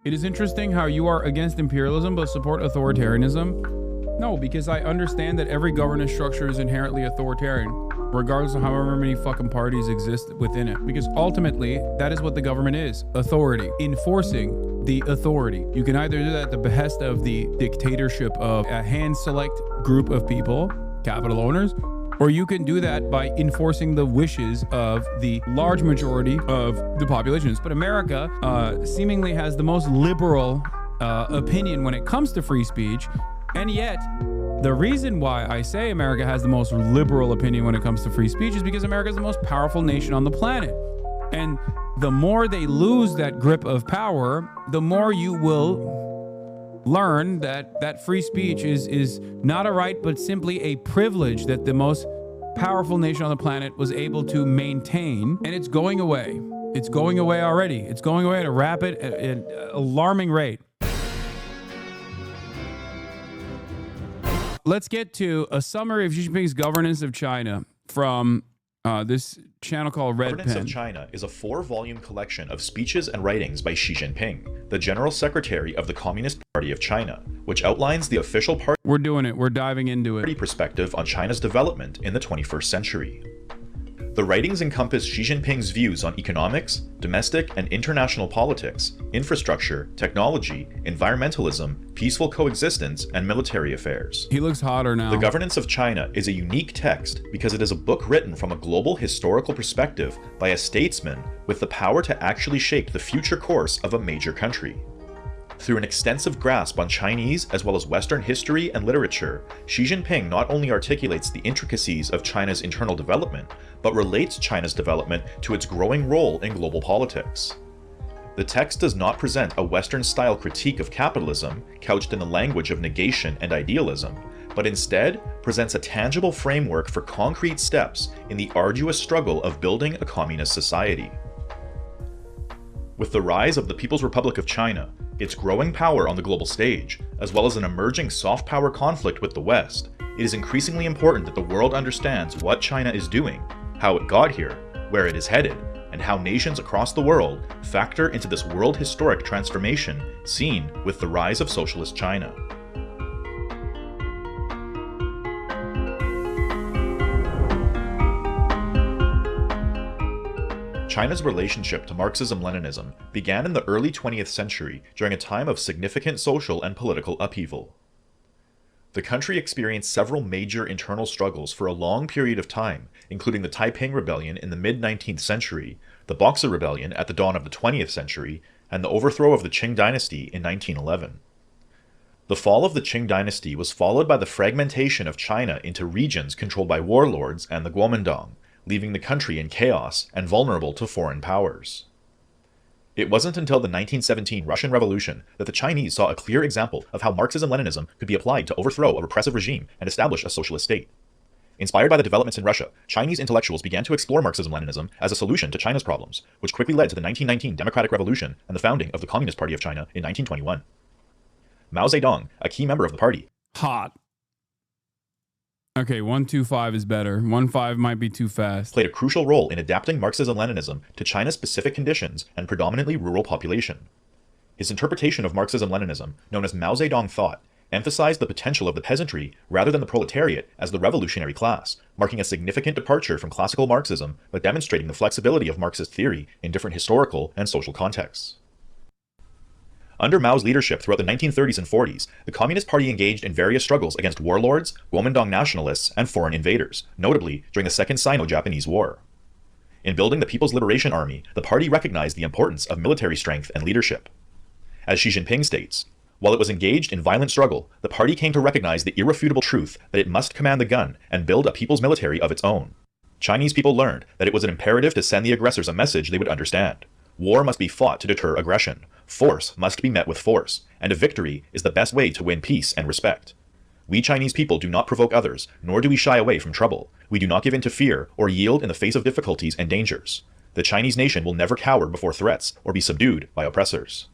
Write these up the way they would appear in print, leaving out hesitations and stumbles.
It is interesting how you are against imperialism but support authoritarianism. No, because I understand that every governance structure is inherently authoritarian, regardless of however many fucking parties exist within it. Because ultimately, that is what the government is. Authority. Enforcing the authority. You can either do that at the behest of the dictatorship of a hand-select group of people, capital owners, or you can do that by enforcing the wishes of the large majority of the populations. But America seemingly has the most liberal opinion when it comes to free speech. And yet, the reason why I say America has the most liberal opinion when it comes to free speech is because America is the most powerful nation on the planet. And the more they lose that grip of power, the more you will learn that free speech is not a right, but simply a privilege that the most powerful nation on the planet was able to maintain, and it's going away. It's going away already. It's going away at a rapid, alarming rate. Let's get to a summary of Xi Jinping's governance of China from this channel called Red Governance Pen. of China is a 4-volume collection of speeches and writings by Xi Jinping, the General Secretary of the Communist Party of China, which outlines the official party We're doing it. We're diving into it. perspective on China's development in the 21st century. The writings encompass Xi Jinping's views on economics, domestic and international politics, infrastructure, technology, environmentalism, peaceful coexistence, and military affairs. He looks hotter now. The Governance of China is a unique text because it is a book written from a global historical perspective by a statesman with the power to actually shape the future course of a major country. Through an extensive grasp on Chinese as well as Western history and literature, Xi Jinping not only articulates the intricacies of China's internal development, but relates China's development to its growing role in global politics. The text does not present a Western-style critique of capitalism, couched in the language of negation and idealism, but instead presents a tangible framework for concrete steps in the arduous struggle of building a communist society. With the rise of the People's Republic of China, its growing power on the global stage, as well as an emerging soft power conflict with the West, it is increasingly important that the world understands what China is doing, how it got here, where it is headed, and how nations across the world factor into this world historic transformation seen with the rise of socialist China. China's relationship to Marxism-Leninism began in the early 20th century during a time of significant social and political upheaval. The country experienced several major internal struggles for a long period of time, including the Taiping Rebellion in the mid-19th century, the Boxer Rebellion at the dawn of the 20th century, and the overthrow of the Qing dynasty in 1911. The fall of the Qing dynasty was followed by the fragmentation of China into regions controlled by warlords and the Kuomintang, leaving the country in chaos and vulnerable to foreign powers. It wasn't until the 1917 Russian Revolution that the Chinese saw a clear example of how Marxism-Leninism could be applied to overthrow a repressive regime and establish a socialist state. Inspired by the developments in Russia, Chinese intellectuals began to explore Marxism-Leninism as a solution to China's problems, which quickly led to the 1919 Democratic Revolution and the founding of the Communist Party of China in 1921. Mao Zedong, a key member of the party, Hot. Okay, 125 is better. 15 might be too fast. played a crucial role in adapting Marxism-Leninism to China's specific conditions and predominantly rural population. His interpretation of Marxism-Leninism, known as Mao Zedong thought, emphasized the potential of the peasantry rather than the proletariat as the revolutionary class, marking a significant departure from classical Marxism but demonstrating the flexibility of Marxist theory in different historical and social contexts. Under Mao's leadership throughout the 1930s and 40s, the Communist Party engaged in various struggles against warlords, Kuomintang nationalists, and foreign invaders, notably during the Second Sino-Japanese War. In building the People's Liberation Army, the party recognized the importance of military strength and leadership. As Xi Jinping states, while it was engaged in violent struggle, the party came to recognize the irrefutable truth that it must command the gun and build a people's military of its own. Chinese people learned that it was an imperative to send the aggressors a message they would understand. War must be fought to deter aggression. Force must be met with force, and a victory is the best way to win peace and respect. We Chinese people do not provoke others, nor do we shy away from trouble. We do not give in to fear or yield in the face of difficulties and dangers. The Chinese nation will never cower before threats or be subdued by oppressors.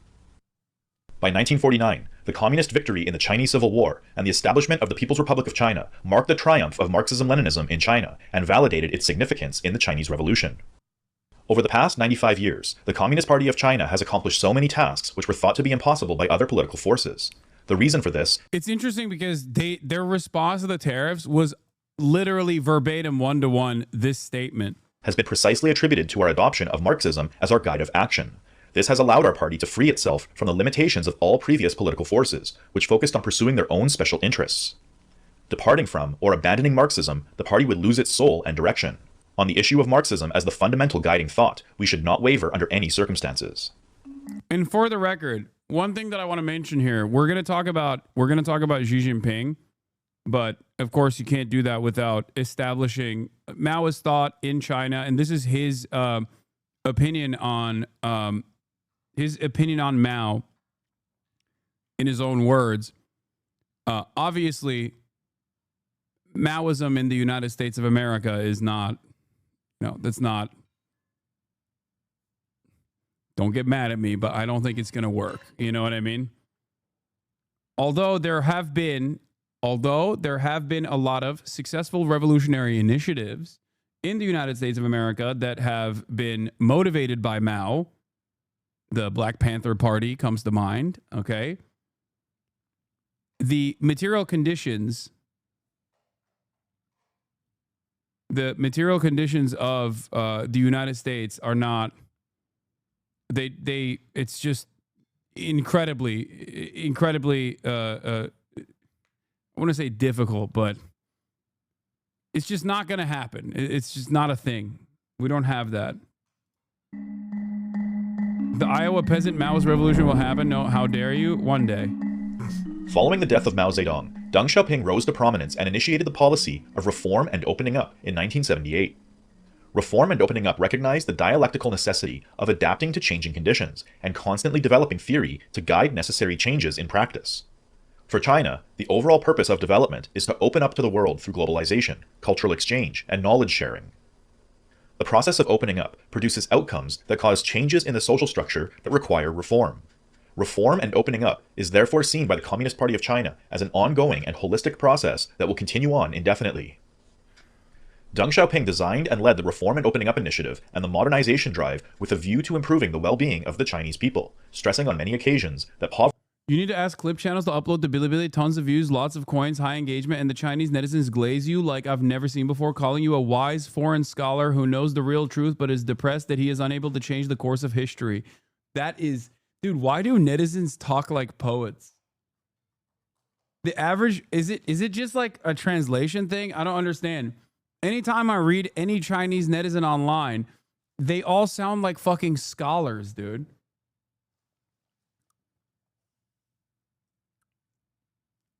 By 1949, the communist victory in the Chinese Civil War and the establishment of the People's Republic of China marked the triumph of Marxism-Leninism in China and validated its significance in the Chinese Revolution. Over the past 95 years, the Communist Party of China has accomplished so many tasks which were thought to be impossible by other political forces. The reason for this, it's interesting because their response to the tariffs was literally verbatim one-to-one this statement. Has been precisely attributed to our adoption of Marxism as our guide of action. This has allowed our party to free itself from the limitations of all previous political forces, which focused on pursuing their own special interests. Departing from or abandoning Marxism, the party would lose its soul and direction. On the issue of Marxism as the fundamental guiding thought, we should not waver under any circumstances. And for the record, one thing that I want to mention here, we're going to talk about Xi Jinping, but of course you can't do that without establishing Maoist thought in China, and this is his opinion on Mao in his own words. Obviously, Maoism in the United States of America is not, that's not, don't get mad at me, but I don't think it's going to work. You know what I mean? Although there have been a lot of successful revolutionary initiatives in the United States of America that have been motivated by Mao. The Black Panther Party comes to mind, okay? The material conditions of the United States are not, it's just incredibly, I want to say difficult, but it's just not going to happen. It's just not a thing. We don't have that. The Iowa peasant Maoist revolution will happen. No, how dare you? One day. Following the death of Mao Zedong, Deng Xiaoping rose to prominence and initiated the policy of reform and opening up in 1978. Reform and opening up recognized the dialectical necessity of adapting to changing conditions and constantly developing theory to guide necessary changes in practice. For China, the overall purpose of development is to open up to the world through globalization, cultural exchange, and knowledge sharing. The process of opening up produces outcomes that cause changes in the social structure that require reform. Reform and opening up is therefore seen by the Communist Party of China as an ongoing and holistic process that will continue on indefinitely. Deng Xiaoping designed and led the Reform and Opening Up initiative and the modernization drive with a view to improving the well-being of the Chinese people, stressing on many occasions that poverty. You need to ask clip channels to upload to Bilibili, tons of views, lots of coins, high engagement, and the Chinese netizens glaze you like I've never seen before, calling you a wise foreign scholar who knows the real truth but is depressed that he is unable to change the course of history. That is... Dude, why do netizens talk like poets? The average, is it just like a translation thing? I don't understand. Anytime I read any Chinese netizen online, they all sound like fucking scholars, dude.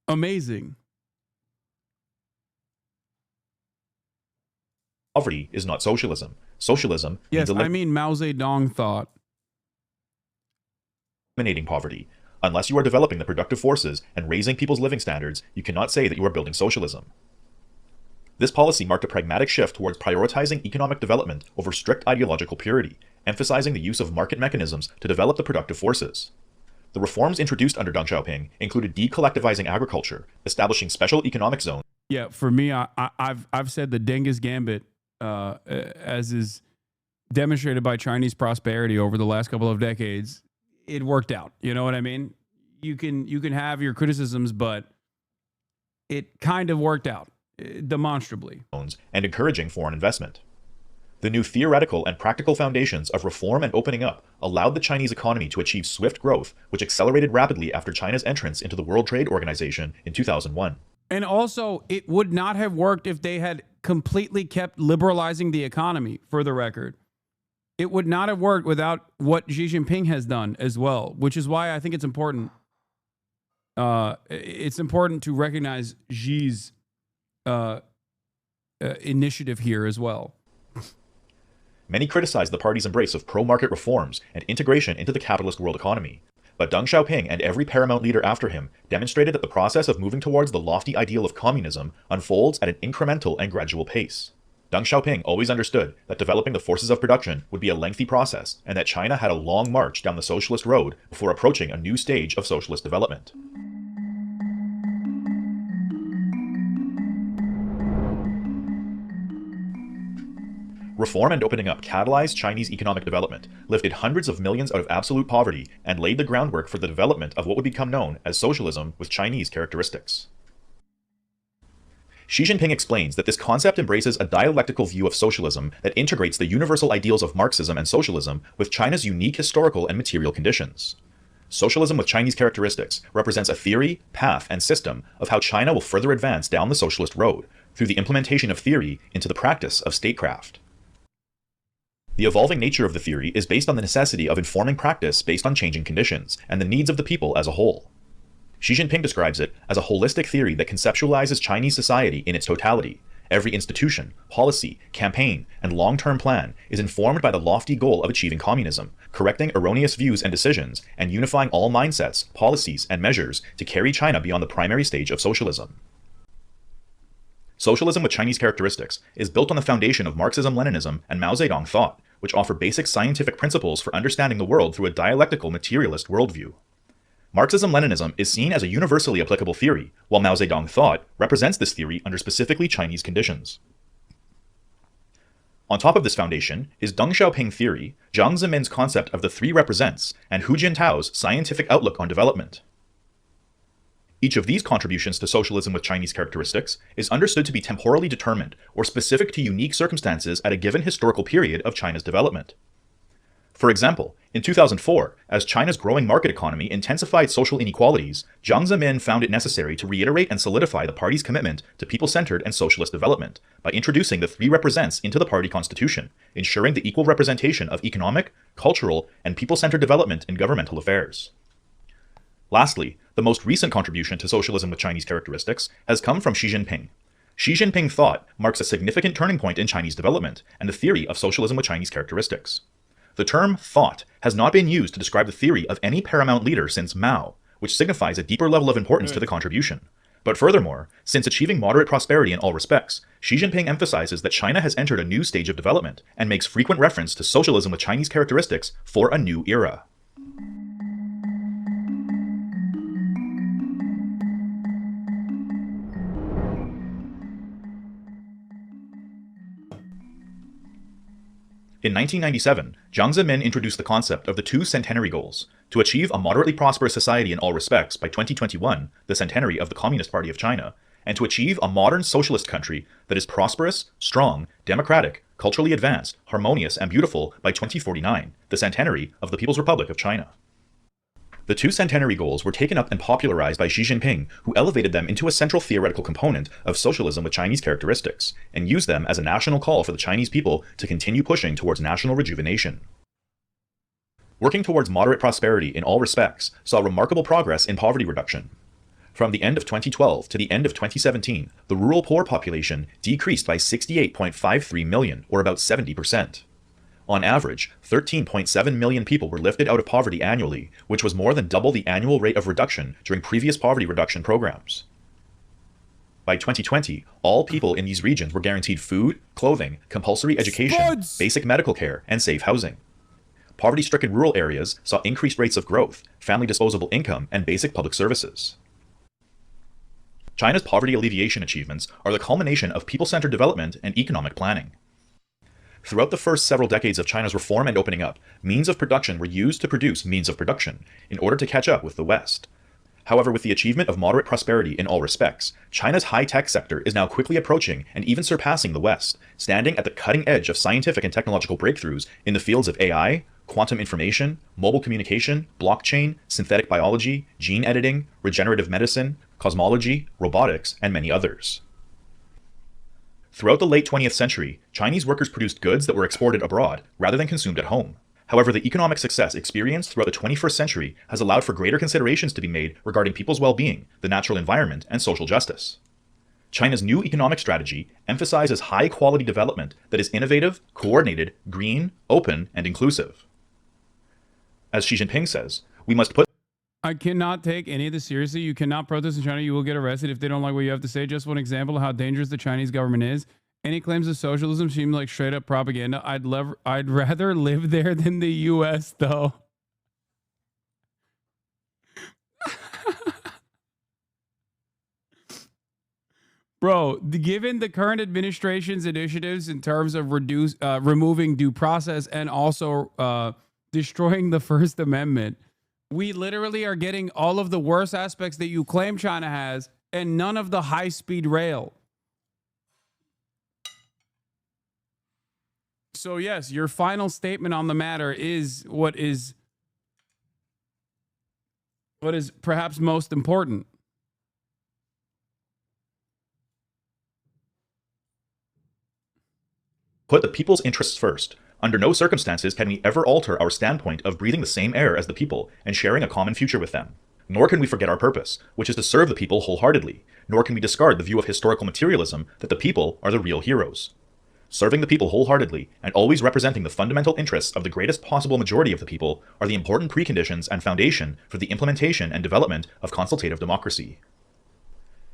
Amazing. Poverty is not socialism. Socialism means I mean Mao Zedong thought. Eliminating poverty. Unless you are developing the productive forces and raising people's living standards, you cannot say that you are building socialism. This policy marked a pragmatic shift towards prioritizing economic development over strict ideological purity, emphasizing the use of market mechanisms to develop the productive forces. The reforms introduced under Deng Xiaoping included decollectivizing agriculture, establishing special economic zones. Yeah, for me, I've said the Genghis Gambit, as is demonstrated by Chinese prosperity over the last couple of decades. It worked out. You know what I mean? You can have your criticisms, but it kind of worked out demonstrably. And encouraging foreign investment. The new theoretical and practical foundations of reform and opening up allowed the Chinese economy to achieve swift growth, which accelerated rapidly after China's entrance into the World Trade Organization in 2001. And also, it would not have worked if they had completely kept liberalizing the economy, for the record. It would not have worked without what Xi Jinping has done as well, which is why I think it's important. It's important to recognize Xi's initiative here as well. Many criticize the party's embrace of pro-market reforms and integration into the capitalist world economy. But Deng Xiaoping and every paramount leader after him demonstrated that the process of moving towards the lofty ideal of communism unfolds at an incremental and gradual pace. Deng Xiaoping always understood that developing the forces of production would be a lengthy process and that China had a long march down the socialist road before approaching a new stage of socialist development. Reform and opening up catalyzed Chinese economic development, lifted hundreds of millions out of absolute poverty, and laid the groundwork for the development of what would become known as socialism with Chinese characteristics. Xi Jinping explains that this concept embraces a dialectical view of socialism that integrates the universal ideals of Marxism and socialism with China's unique historical and material conditions. Socialism with Chinese characteristics represents a theory, path, and system of how China will further advance down the socialist road through the implementation of theory into the practice of statecraft. The evolving nature of the theory is based on the necessity of informing practice based on changing conditions and the needs of the people as a whole. Xi Jinping describes it as a holistic theory that conceptualizes Chinese society in its totality. Every institution, policy, campaign, and long-term plan is informed by the lofty goal of achieving communism, correcting erroneous views and decisions, and unifying all mindsets, policies, and measures to carry China beyond the primary stage of socialism. Socialism with Chinese characteristics is built on the foundation of Marxism-Leninism and Mao Zedong thought, which offer basic scientific principles for understanding the world through a dialectical materialist worldview. Marxism-Leninism is seen as a universally applicable theory, while Mao Zedong thought represents this theory under specifically Chinese conditions. On top of this foundation is Deng Xiaoping theory, Jiang Zemin's concept of the three represents, and Hu Jintao's scientific outlook on development. Each of these contributions to socialism with Chinese characteristics is understood to be temporally determined or specific to unique circumstances at a given historical period of China's development. For example, in 2004, as China's growing market economy intensified social inequalities, Jiang Zemin found it necessary to reiterate and solidify the party's commitment to people-centered and socialist development by introducing the three represents into the party constitution, ensuring the equal representation of economic, cultural, and people-centered development in governmental affairs. Lastly, the most recent contribution to socialism with Chinese characteristics has come from Xi Jinping. Xi Jinping thought marks a significant turning point in Chinese development and the theory of socialism with Chinese characteristics. The term thought has not been used to describe the theory of any paramount leader since Mao, which signifies a deeper level of importance to the contribution. But furthermore, since achieving moderate prosperity in all respects, Xi Jinping emphasizes that China has entered a new stage of development and makes frequent reference to socialism with Chinese characteristics for a new era. In 1997, Jiang Zemin introduced the concept of the two centenary goals: to achieve a moderately prosperous society in all respects by 2021, the centenary of the Communist Party of China, and to achieve a modern socialist country that is prosperous, strong, democratic, culturally advanced, harmonious, and beautiful by 2049, the centenary of the People's Republic of China. The two centenary goals were taken up and popularized by Xi Jinping, who elevated them into a central theoretical component of socialism with Chinese characteristics, and used them as a national call for the Chinese people to continue pushing towards national rejuvenation. Working towards moderate prosperity in all respects saw remarkable progress in poverty reduction. From the end of 2012 to the end of 2017, the rural poor population decreased by 68.53 million, or about 70%. On average, 13.7 million people were lifted out of poverty annually, which was more than double the annual rate of reduction during previous poverty reduction programs. By 2020, all people in these regions were guaranteed food, clothing, compulsory education, basic medical care, and safe housing. Poverty-stricken rural areas saw increased rates of growth, family disposable income, and basic public services. China's poverty alleviation achievements are the culmination of people-centered development and economic planning. Throughout the first several decades of China's reform and opening up, means of production were used to produce means of production in order to catch up with the West. However, with the achievement of moderate prosperity in all respects, China's high-tech sector is now quickly approaching and even surpassing the West, standing at the cutting edge of scientific and technological breakthroughs in the fields of AI, quantum information, mobile communication, blockchain, synthetic biology, gene editing, regenerative medicine, cosmology, robotics, and many others. Throughout the late 20th century, Chinese workers produced goods that were exported abroad rather than consumed at home. However, the economic success experienced throughout the 21st century has allowed for greater considerations to be made regarding people's well-being, the natural environment, and social justice. China's new economic strategy emphasizes high-quality development that is innovative, coordinated, green, open, and inclusive. As Xi Jinping says, we must put I cannot take any of this seriously. You cannot protest in China. You will get arrested if they don't like what you have to say. Just one example of how dangerous the Chinese government is. Any claims of socialism seem like straight up propaganda. I'd rather live there than the US, though. Bro, given the current administration's initiatives in terms of removing due process and also destroying the First Amendment, we literally are getting all of the worst aspects that you claim China has and none of the high-speed rail. So yes, your final statement on the matter is what is perhaps most important. Put the people's interests first. Under no circumstances can we ever alter our standpoint of breathing the same air as the people and sharing a common future with them. Nor can we forget our purpose, which is to serve the people wholeheartedly. Nor can we discard the view of historical materialism that the people are the real heroes. Serving the people wholeheartedly and always representing the fundamental interests of the greatest possible majority of the people are the important preconditions and foundation for the implementation and development of consultative democracy.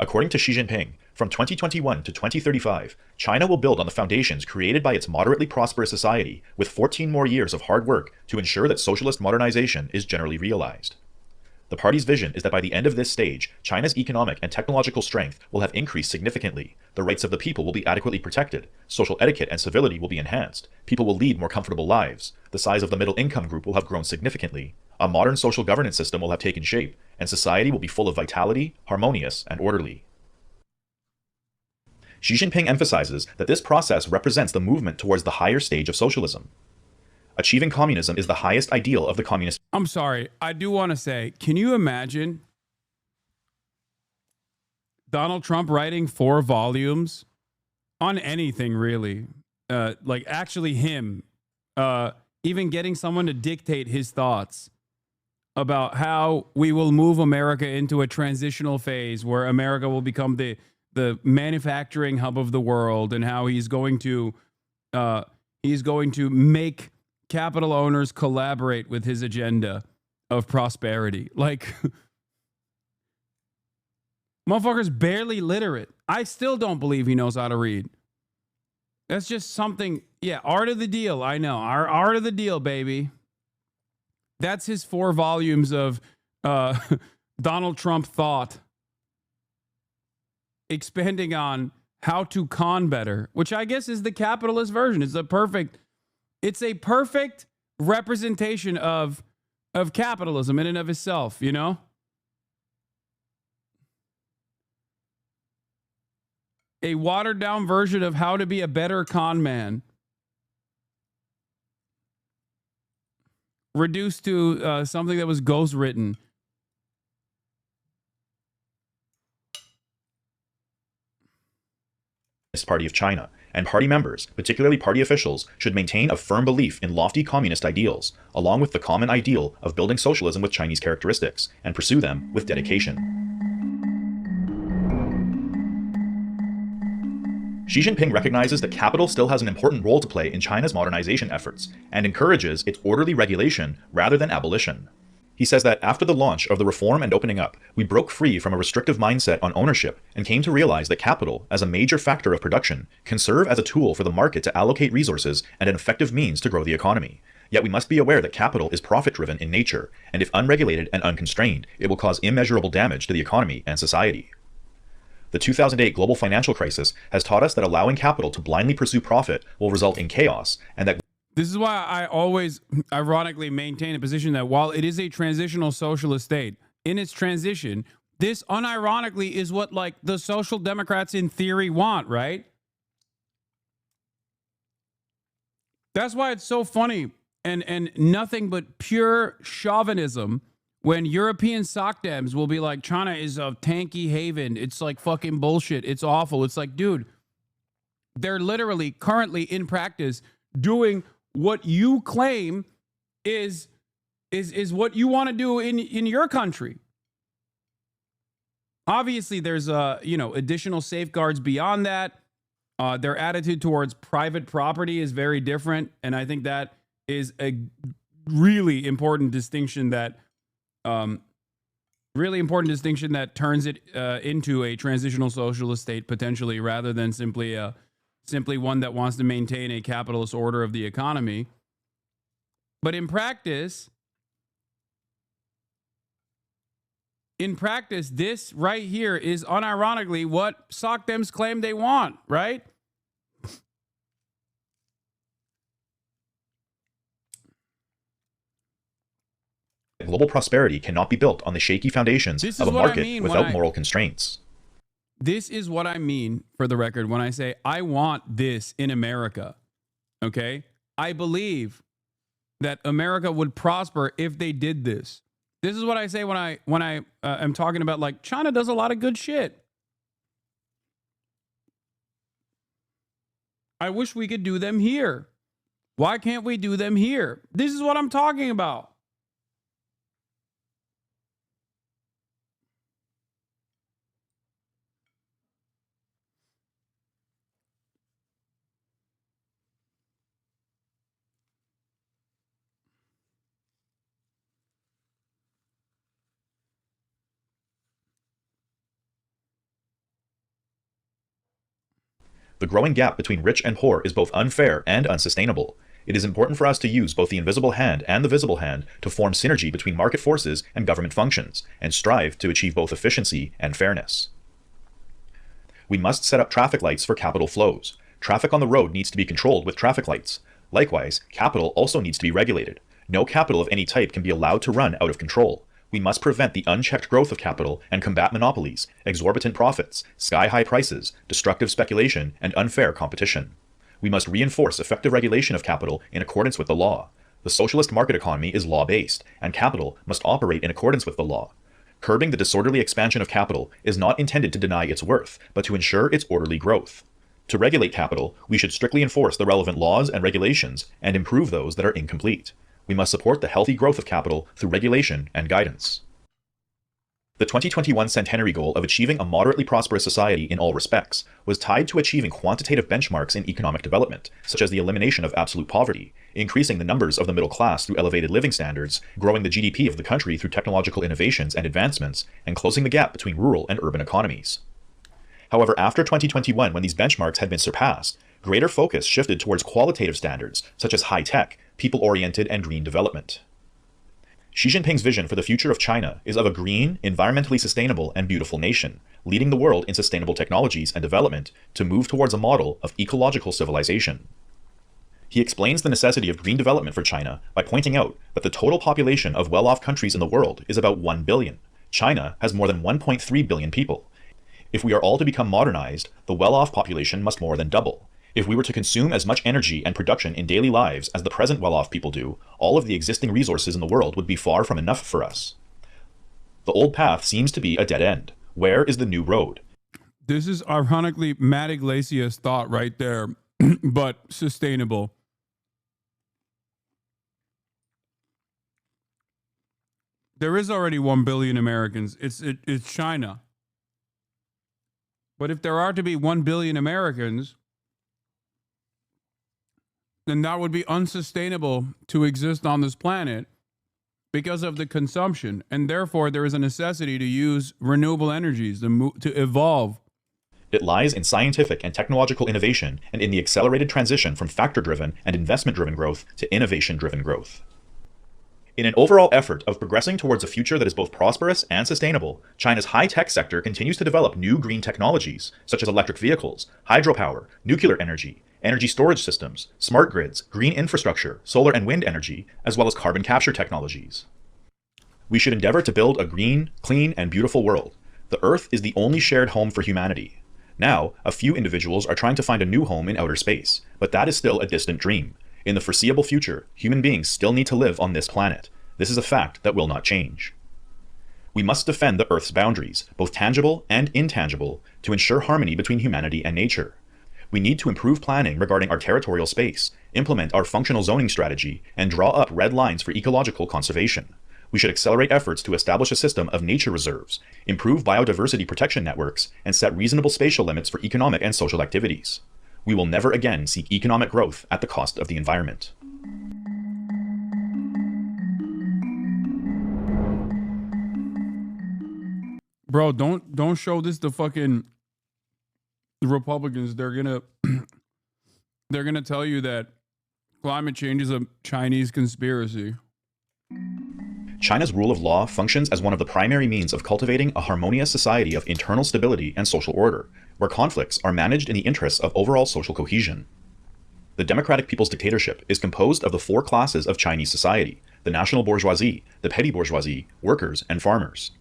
According to Xi Jinping, from 2021 to 2035, China will build on the foundations created by its moderately prosperous society with 14 more years of hard work to ensure that socialist modernization is generally realized. The party's vision is that by the end of this stage, China's economic and technological strength will have increased significantly, the rights of the people will be adequately protected, social etiquette and civility will be enhanced, people will lead more comfortable lives, the size of the middle income group will have grown significantly, a modern social governance system will have taken shape, and society will be full of vitality, harmonious, and orderly. Xi Jinping emphasizes that this process represents the movement towards the higher stage of socialism. Achieving communism is the highest ideal of the communist. I'm sorry. I do want to say, can you imagine Donald Trump writing 4 volumes on anything, really? Like actually him, even getting someone to dictate his thoughts about how we will move America into a transitional phase where America will become the manufacturing hub of the world, and how he's going to make capital owners collaborate with his agenda of prosperity. Like, motherfucker's barely literate. I still don't believe he knows how to read. That's just something. Yeah, art of the deal. I know. Our art of the deal, baby. That's his 4 volumes of Donald Trump thought, expanding on how to con better, which I guess is the capitalist version. It's a perfect representation of capitalism in and of itself, you know? A watered down version of how to be a better con man. Reduced to something that was ghost written. Party of China, and party members, particularly party officials, should maintain a firm belief in lofty communist ideals, along with the common ideal of building socialism with Chinese characteristics, and pursue them with dedication. Xi Jinping recognizes that capital still has an important role to play in China's modernization efforts, and encourages its orderly regulation rather than abolition. He says that after the launch of the reform and opening up, we broke free from a restrictive mindset on ownership and came to realize that capital, as a major factor of production, can serve as a tool for the market to allocate resources and an effective means to grow the economy. Yet we must be aware that capital is profit-driven in nature, and if unregulated and unconstrained, it will cause immeasurable damage to the economy and society. The 2008 global financial crisis has taught us that allowing capital to blindly pursue profit will result in chaos, and that this is why I always ironically maintain a position that while it is a transitional socialist state, in its transition, this unironically is what like the social democrats in theory want, right? That's why it's so funny and nothing but pure chauvinism when European sockdems will be like, China is a tanky haven. It's like fucking bullshit. It's awful. It's like, dude, they're literally currently in practice doing what you claim is what you want to do in your country. Obviously, there's additional safeguards beyond that. Their attitude towards private property is very different, and I think that is a really important distinction that turns it into a transitional socialist state potentially, rather than simply one that wants to maintain a capitalist order of the economy. But in practice, In practice, this right here is unironically what sock dems claim they want, right? Global prosperity cannot be built on the shaky foundations of a market without moral constraints. This is what I mean, for the record, when I say I want this in America. Okay? I believe that America would prosper if they did this. This is what I say when I am talking about, like, China does a lot of good shit. I wish we could do them here. Why can't we do them here? This is what I'm talking about. The growing gap between rich and poor is both unfair and unsustainable. It is important for us to use both the invisible hand and the visible hand to form synergy between market forces and government functions, and strive to achieve both efficiency and fairness. We must set up traffic lights for capital flows. Traffic on the road needs to be controlled with traffic lights. Likewise, capital also needs to be regulated. No capital of any type can be allowed to run out of control. We must prevent the unchecked growth of capital and combat monopolies, exorbitant profits, sky-high prices, destructive speculation, and unfair competition. We must reinforce effective regulation of capital in accordance with the law. The socialist market economy is law-based, and capital must operate in accordance with the law. Curbing the disorderly expansion of capital is not intended to deny its worth, but to ensure its orderly growth. To regulate capital, we should strictly enforce the relevant laws and regulations and improve those that are incomplete. We must support the healthy growth of capital through regulation and guidance. The 2021 centenary goal of achieving a moderately prosperous society in all respects was tied to achieving quantitative benchmarks in economic development, such as the elimination of absolute poverty, increasing the numbers of the middle class through elevated living standards, growing the GDP of the country through technological innovations and advancements, and closing the gap between rural and urban economies. However, after 2021, when these benchmarks had been surpassed, greater focus shifted towards qualitative standards, such as high-tech, people-oriented, and green development. Xi Jinping's vision for the future of China is of a green, environmentally sustainable, and beautiful nation, leading the world in sustainable technologies and development to move towards a model of ecological civilization. He explains the necessity of green development for China by pointing out that the total population of well-off countries in the world is about 1 billion. China has more than 1.3 billion people. If we are all to become modernized, the well-off population must more than double. If we were to consume as much energy and production in daily lives as the present well-off people do, all of the existing resources in the world would be far from enough for us. The old path seems to be a dead end. Where is the new road? This is ironically Matt Iglesias' thought right there, but sustainable. There is already 1 billion Americans. It's China. But if there are to be 1 billion Americans, then that would be unsustainable to exist on this planet because of the consumption. And therefore, there is a necessity to use renewable energies to evolve. It lies in scientific and technological innovation and in the accelerated transition from factor-driven and investment-driven growth to innovation-driven growth. In an overall effort of progressing towards a future that is both prosperous and sustainable, China's high-tech sector continues to develop new green technologies, such as electric vehicles, hydropower, nuclear energy, energy storage systems, smart grids, green infrastructure, solar and wind energy, as well as carbon capture technologies. We should endeavor to build a green, clean, and beautiful world. The Earth is the only shared home for humanity. Now, a few individuals are trying to find a new home in outer space, but that is still a distant dream. In the foreseeable future, human beings still need to live on this planet. This is a fact that will not change. We must defend the Earth's boundaries, both tangible and intangible, to ensure harmony between humanity and nature. We need to improve planning regarding our territorial space, implement our functional zoning strategy, and draw up red lines for ecological conservation. We should accelerate efforts to establish a system of nature reserves, improve biodiversity protection networks, and set reasonable spatial limits for economic and social activities. We will never again seek economic growth at the cost of the environment. Bro, don't show this to fucking the Republicans. They're gonna tell you that climate change is a Chinese conspiracy. China's rule of law functions as one of the primary means of cultivating a harmonious society of internal stability and social order, where conflicts are managed in the interests of overall social cohesion. The Democratic People's Dictatorship is composed of the four classes of Chinese society: the national bourgeoisie, the petty bourgeoisie, workers, and farmers.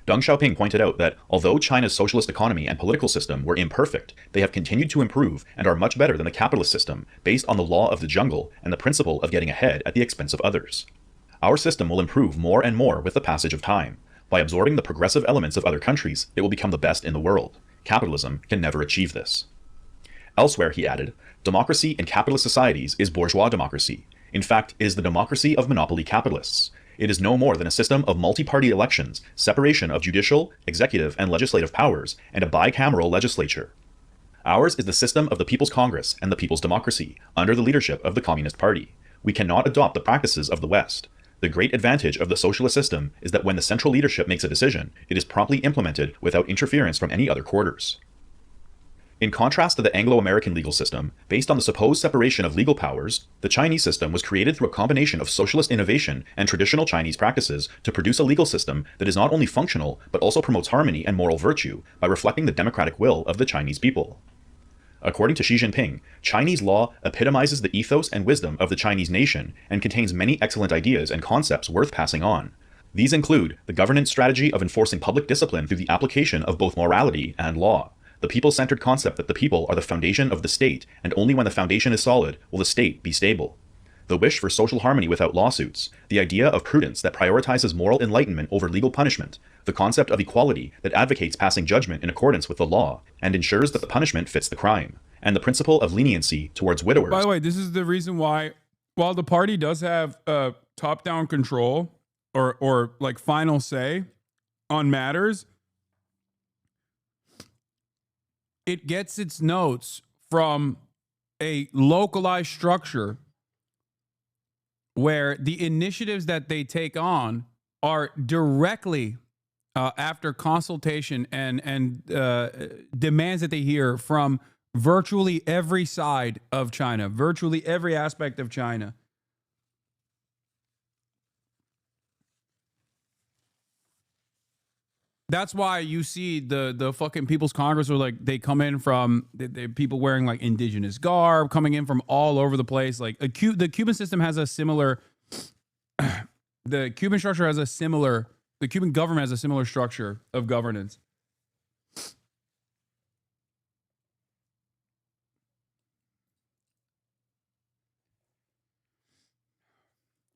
Deng Xiaoping pointed out that although China's socialist economy and political system were imperfect, they have continued to improve and are much better than the capitalist system, based on the law of the jungle and the principle of getting ahead at the expense of others. Our system will improve more and more with the passage of time. By absorbing the progressive elements of other countries, it will become the best in the world. Capitalism can never achieve this. Elsewhere, he added, democracy in capitalist societies is bourgeois democracy. In fact, it is the democracy of monopoly capitalists. It is no more than a system of multi-party elections, separation of judicial, executive, and legislative powers, and a bicameral legislature. Ours is the system of the People's Congress and the People's Democracy, under the leadership of the Communist Party. We cannot adopt the practices of the West. The great advantage of the socialist system is that when the central leadership makes a decision, it is promptly implemented without interference from any other quarters. In contrast to the Anglo-American legal system, based on the supposed separation of legal powers, the Chinese system was created through a combination of socialist innovation and traditional Chinese practices to produce a legal system that is not only functional, but also promotes harmony and moral virtue by reflecting the democratic will of the Chinese people. According to Xi Jinping, Chinese law epitomizes the ethos and wisdom of the Chinese nation and contains many excellent ideas and concepts worth passing on. These include the governance strategy of enforcing public discipline through the application of both morality and law, the people-centered concept that the people are the foundation of the state, and only when the foundation is solid will the state be stable, the wish for social harmony without lawsuits, the idea of prudence that prioritizes moral enlightenment over legal punishment, the concept of equality that advocates passing judgment in accordance with the law and ensures that the punishment fits the crime, and the principle of leniency towards widowers. By the way, this is the reason why, while the party does have top-down control or like final say on matters, it gets its notes from a localized structure where the initiatives that they take on are directly after consultation and demands that they hear from virtually every side of China, virtually every aspect of China. That's why you see the fucking People's Congress where like they come in from the people wearing like indigenous garb coming in from all over the place. Like the Cuban system has a similar, the Cuban structure has a similar, the Cuban government has a similar structure of governance.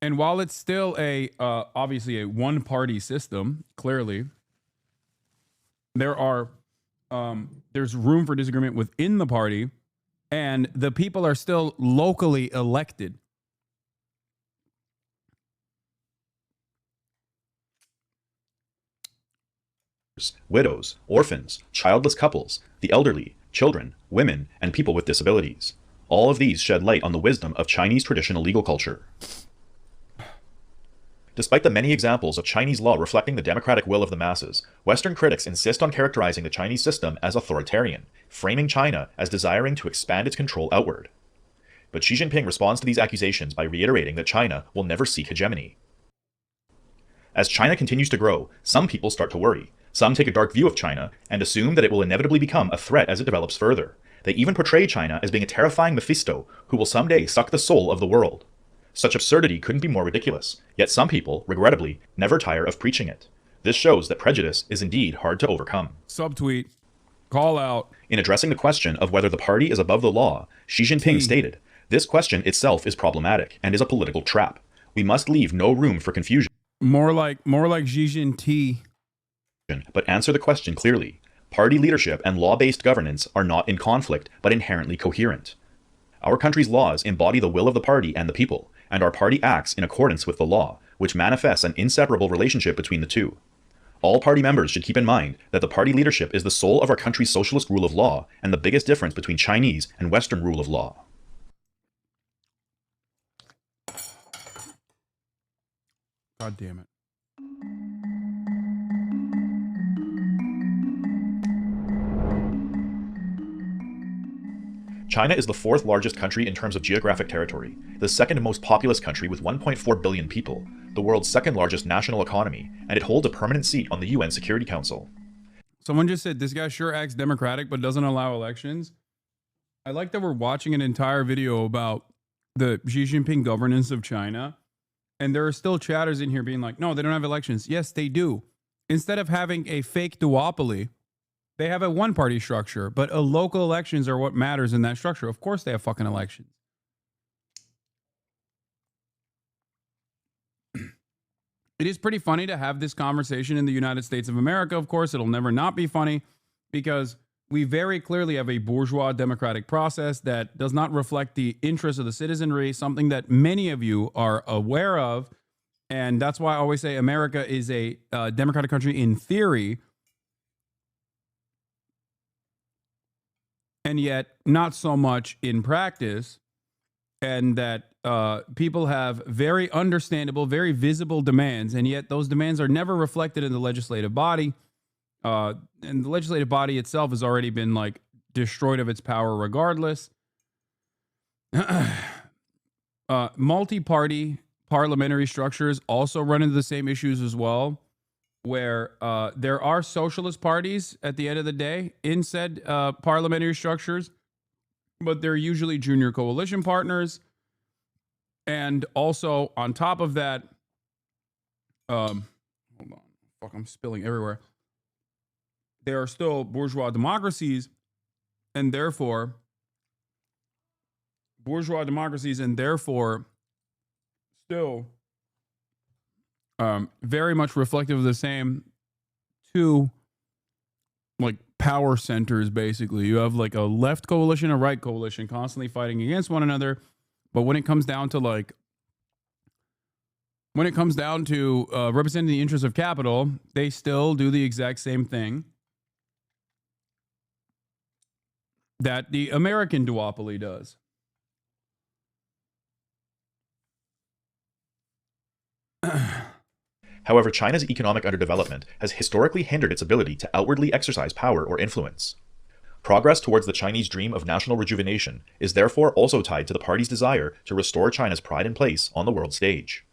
And while it's still a obviously a one-party system, clearly, there's room for disagreement within the party, and the people are still locally elected. Widows, orphans, childless couples, the elderly, children, women, and people with disabilities. All of these shed light on the wisdom of Chinese traditional legal culture. Despite the many examples of Chinese law reflecting the democratic will of the masses, Western critics insist on characterizing the Chinese system as authoritarian, framing China as desiring to expand its control outward. But Xi Jinping responds to these accusations by reiterating that China will never seek hegemony. As China continues to grow, some people start to worry. Some take a dark view of China and assume that it will inevitably become a threat as it develops further. They even portray China as being a terrifying Mephisto who will someday suck the soul of the world. Such absurdity couldn't be more ridiculous, yet some people, regrettably, never tire of preaching it. This shows that prejudice is indeed hard to overcome. Subtweet. Call out. In addressing the question of whether the party is above the law, Xi Jinping stated, "This question itself is problematic and is a political trap. We must leave no room for confusion. More like Xi Jinping. But answer the question clearly. Party leadership and law-based governance are not in conflict, but inherently coherent. Our country's laws embody the will of the party and the people, and our party acts in accordance with the law, which manifests an inseparable relationship between the two. All party members should keep in mind that the party leadership is the soul of our country's socialist rule of law and the biggest difference between Chinese and Western rule of law." God damn it. China is the fourth largest country in terms of geographic territory, the second most populous country with 1.4 billion people, the world's second largest national economy, and it holds a permanent seat on the UN Security Council. Someone just said, this guy sure acts democratic, but doesn't allow elections. I like that we're watching an entire video about the Xi Jinping governance of China. And there are still chatters in here being like, no, they don't have elections. Yes, they do. Instead of having a fake duopoly, they have a one-party structure, but local elections are what matters in that structure. Of course they have fucking elections. It is pretty funny to have this conversation in the United States of America. Of course, it'll never not be funny because we very clearly have a bourgeois democratic process that does not reflect the interests of the citizenry, something that many of you are aware of. And that's why I always say America is a democratic country in theory, and yet not so much in practice, and that people have very understandable, very visible demands, and yet those demands are never reflected in the legislative body. And the legislative body itself has already been like destroyed of its power regardless. Multi-party parliamentary structures also run into the same issues as well, where there are socialist parties at the end of the day in said parliamentary structures, but they're usually junior coalition partners. And also on top of that, hold on, fuck, I'm spilling everywhere. There are still bourgeois democracies, and therefore still very much reflective of the same two like power centers. Basically, you have like a left coalition, a right coalition, constantly fighting against one another. But when it comes down to representing the interests of capital, they still do the exact same thing that the American duopoly does. However, China's economic underdevelopment has historically hindered its ability to outwardly exercise power or influence. Progress towards the Chinese dream of national rejuvenation is therefore also tied to the party's desire to restore China's pride and place on the world stage.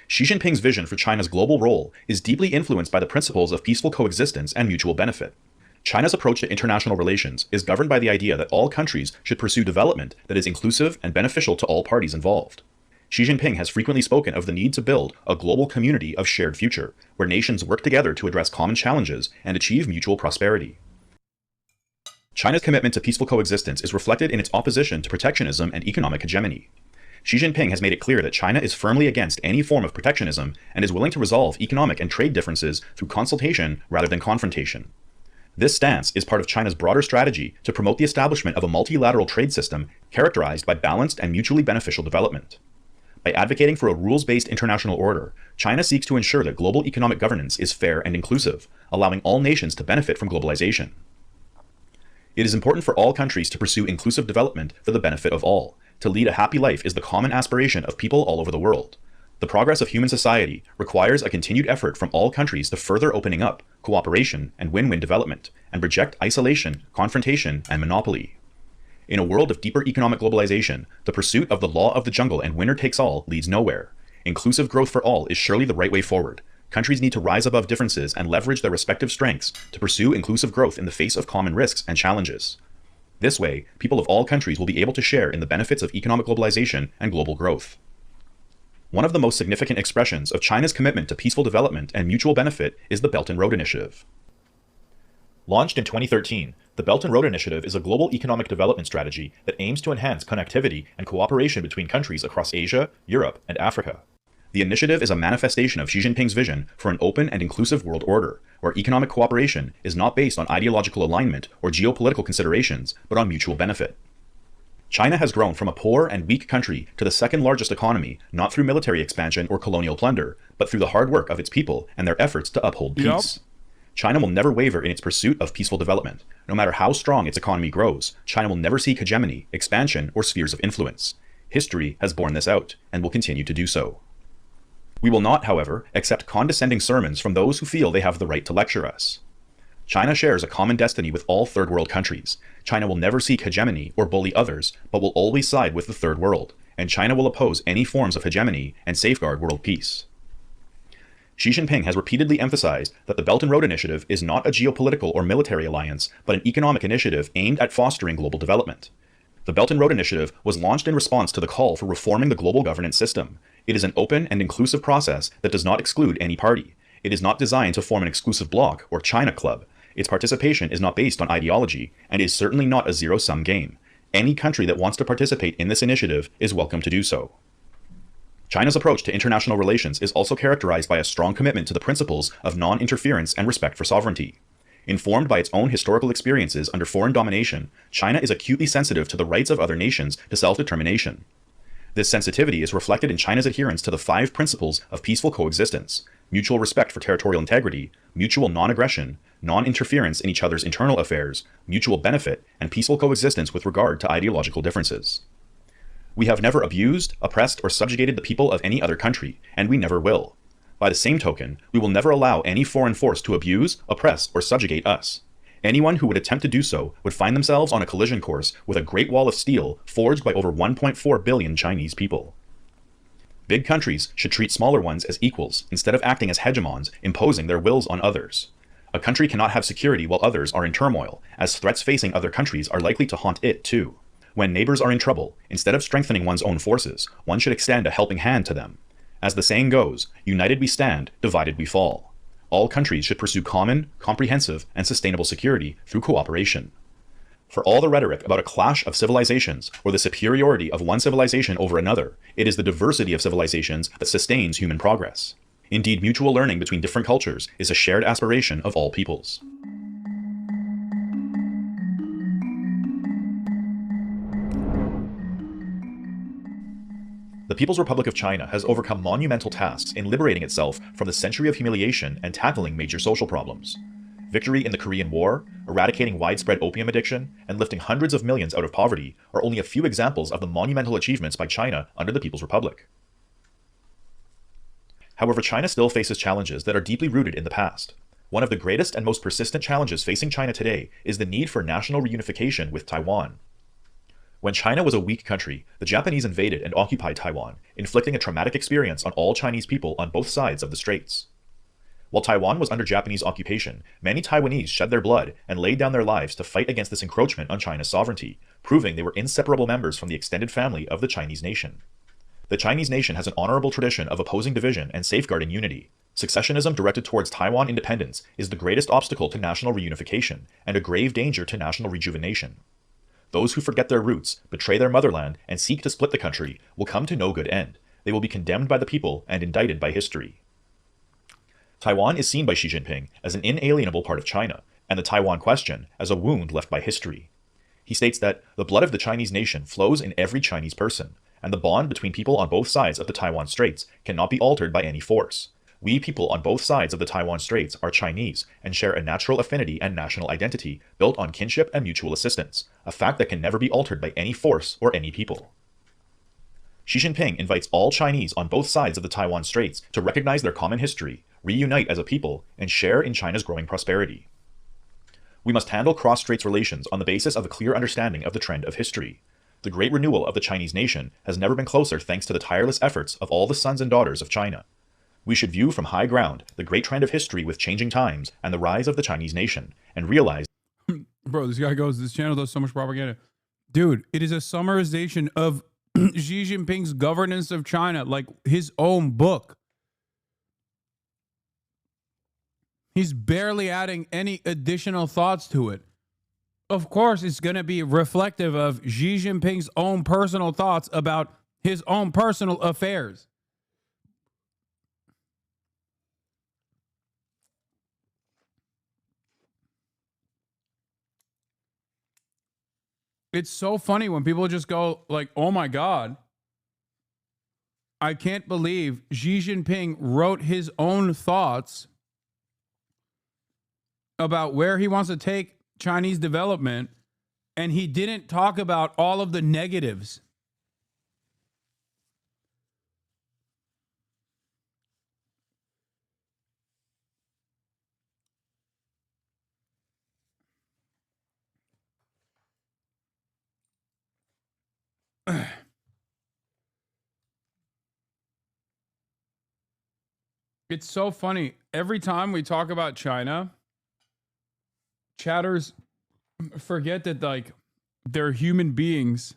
Xi Jinping's vision for China's global role is deeply influenced by the principles of peaceful coexistence and mutual benefit. China's approach to international relations is governed by the idea that all countries should pursue development that is inclusive and beneficial to all parties involved. Xi Jinping has frequently spoken of the need to build a global community of shared future, where nations work together to address common challenges and achieve mutual prosperity. China's commitment to peaceful coexistence is reflected in its opposition to protectionism and economic hegemony. Xi Jinping has made it clear that China is firmly against any form of protectionism and is willing to resolve economic and trade differences through consultation rather than confrontation. This stance is part of China's broader strategy to promote the establishment of a multilateral trade system characterized by balanced and mutually beneficial development. By advocating for a rules-based international order, China seeks to ensure that global economic governance is fair and inclusive, allowing all nations to benefit from globalization. It is important for all countries to pursue inclusive development for the benefit of all. To lead a happy life is the common aspiration of people all over the world. The progress of human society requires a continued effort from all countries to further opening up, cooperation, and win-win development, and reject isolation, confrontation, and monopoly. In a world of deeper economic globalization, the pursuit of the law of the jungle and winner takes all leads nowhere. Inclusive growth for all is surely the right way forward. Countries need to rise above differences and leverage their respective strengths to pursue inclusive growth in the face of common risks and challenges. This way, people of all countries will be able to share in the benefits of economic globalization and global growth. One of the most significant expressions of China's commitment to peaceful development and mutual benefit is the Belt and Road Initiative. Launched in 2013, the Belt and Road Initiative is a global economic development strategy that aims to enhance connectivity and cooperation between countries across Asia, Europe, and Africa. The initiative is a manifestation of Xi Jinping's vision for an open and inclusive world order, where economic cooperation is not based on ideological alignment or geopolitical considerations, but on mutual benefit. China has grown from a poor and weak country to the second largest economy, not through military expansion or colonial plunder, but through the hard work of its people and their efforts to uphold peace. China will never waver in its pursuit of peaceful development. No matter how strong its economy grows, China will never seek hegemony, expansion, or spheres of influence. History has borne this out, and will continue to do so. We will not, however, accept condescending sermons from those who feel they have the right to lecture us. China shares a common destiny with all third world countries. China will never seek hegemony or bully others, but will always side with the third world, and China will oppose any forms of hegemony and safeguard world peace. Xi Jinping has repeatedly emphasized that the Belt and Road Initiative is not a geopolitical or military alliance, but an economic initiative aimed at fostering global development. The Belt and Road Initiative was launched in response to the call for reforming the global governance system. It is an open and inclusive process that does not exclude any party. It is not designed to form an exclusive bloc or China club. Its participation is not based on ideology, and is certainly not a zero-sum game. Any country that wants to participate in this initiative is welcome to do so. China's approach to international relations is also characterized by a strong commitment to the principles of non-interference and respect for sovereignty. Informed by its own historical experiences under foreign domination, China is acutely sensitive to the rights of other nations to self-determination. This sensitivity is reflected in China's adherence to the 5 principles of peaceful coexistence: mutual respect for territorial integrity, mutual non-aggression, non-interference in each other's internal affairs, mutual benefit, and peaceful coexistence with regard to ideological differences. We have never abused, oppressed, or subjugated the people of any other country, and we never will. By the same token, we will never allow any foreign force to abuse, oppress, or subjugate us. Anyone who would attempt to do so would find themselves on a collision course with a great wall of steel forged by over 1.4 billion Chinese people. Big countries should treat smaller ones as equals instead of acting as hegemons, imposing their wills on others. A country cannot have security while others are in turmoil, as threats facing other countries are likely to haunt it too. When neighbors are in trouble, instead of strengthening one's own forces, one should extend a helping hand to them. As the saying goes, united we stand, divided we fall. All countries should pursue common, comprehensive, and sustainable security through cooperation. For all the rhetoric about a clash of civilizations or the superiority of one civilization over another, it is the diversity of civilizations that sustains human progress. Indeed, mutual learning between different cultures is a shared aspiration of all peoples. The People's Republic of China has overcome monumental tasks in liberating itself from the century of humiliation and tackling major social problems. Victory in the Korean War, eradicating widespread opium addiction, and lifting hundreds of millions out of poverty are only a few examples of the monumental achievements by China under the People's Republic. However, China still faces challenges that are deeply rooted in the past. One of the greatest and most persistent challenges facing China today is the need for national reunification with Taiwan. When China was a weak country, the Japanese invaded and occupied Taiwan, inflicting a traumatic experience on all Chinese people on both sides of the straits. While Taiwan was under Japanese occupation, many Taiwanese shed their blood and laid down their lives to fight against this encroachment on China's sovereignty, proving they were inseparable members from the extended family of the Chinese nation. The Chinese nation has an honorable tradition of opposing division and safeguarding unity. Successionism directed towards Taiwan independence is the greatest obstacle to national reunification and a grave danger to national rejuvenation. Those who forget their roots, betray their motherland, and seek to split the country will come to no good end. They will be condemned by the people and indicted by history. Taiwan is seen by Xi Jinping as an inalienable part of China, and the Taiwan question as a wound left by history. He states that the blood of the Chinese nation flows in every Chinese person, and the bond between people on both sides of the Taiwan Straits cannot be altered by any force. We people on both sides of the Taiwan Straits are Chinese and share a natural affinity and national identity built on kinship and mutual assistance, a fact that can never be altered by any force or any people. Xi Jinping invites all Chinese on both sides of the Taiwan Straits to recognize their common history, reunite as a people, and share in China's growing prosperity. We must handle cross-straits relations on the basis of a clear understanding of the trend of history. The great renewal of the Chinese nation has never been closer thanks to the tireless efforts of all the sons and daughters of China. We should view from high ground the great trend of history with changing times and the rise of the Chinese nation, and realize... Bro, this guy goes, this channel does so much propaganda. Dude, it is a summarization of Xi Jinping's governance of China, like his own book. He's barely adding any additional thoughts to it. Of course, it's going to be reflective of Xi Jinping's own personal thoughts about his own personal affairs. It's so funny when people just go like, oh my God, I can't believe Xi Jinping wrote his own thoughts about where he wants to take Chinese development, and he didn't talk about all of the negatives. It's so funny. Every time we talk about China, chatters forget that like they're human beings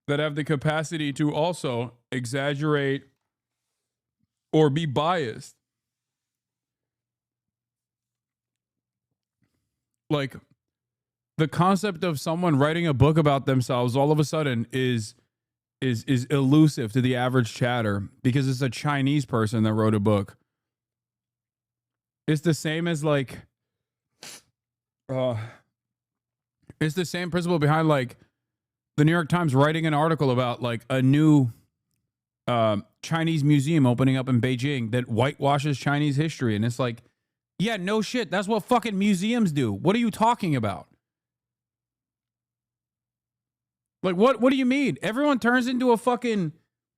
that have the capacity to also exaggerate or be biased. Like the concept of someone writing a book about themselves all of a sudden is elusive to the average chatter because it's a Chinese person that wrote a book. It's the same as like it's the same principle behind like the New York Times writing an article about like a new Chinese museum opening up in Beijing that whitewashes Chinese history. And it's like, yeah, no shit. That's what fucking museums do. What are you talking about? Like, what do you mean? Everyone turns into a fucking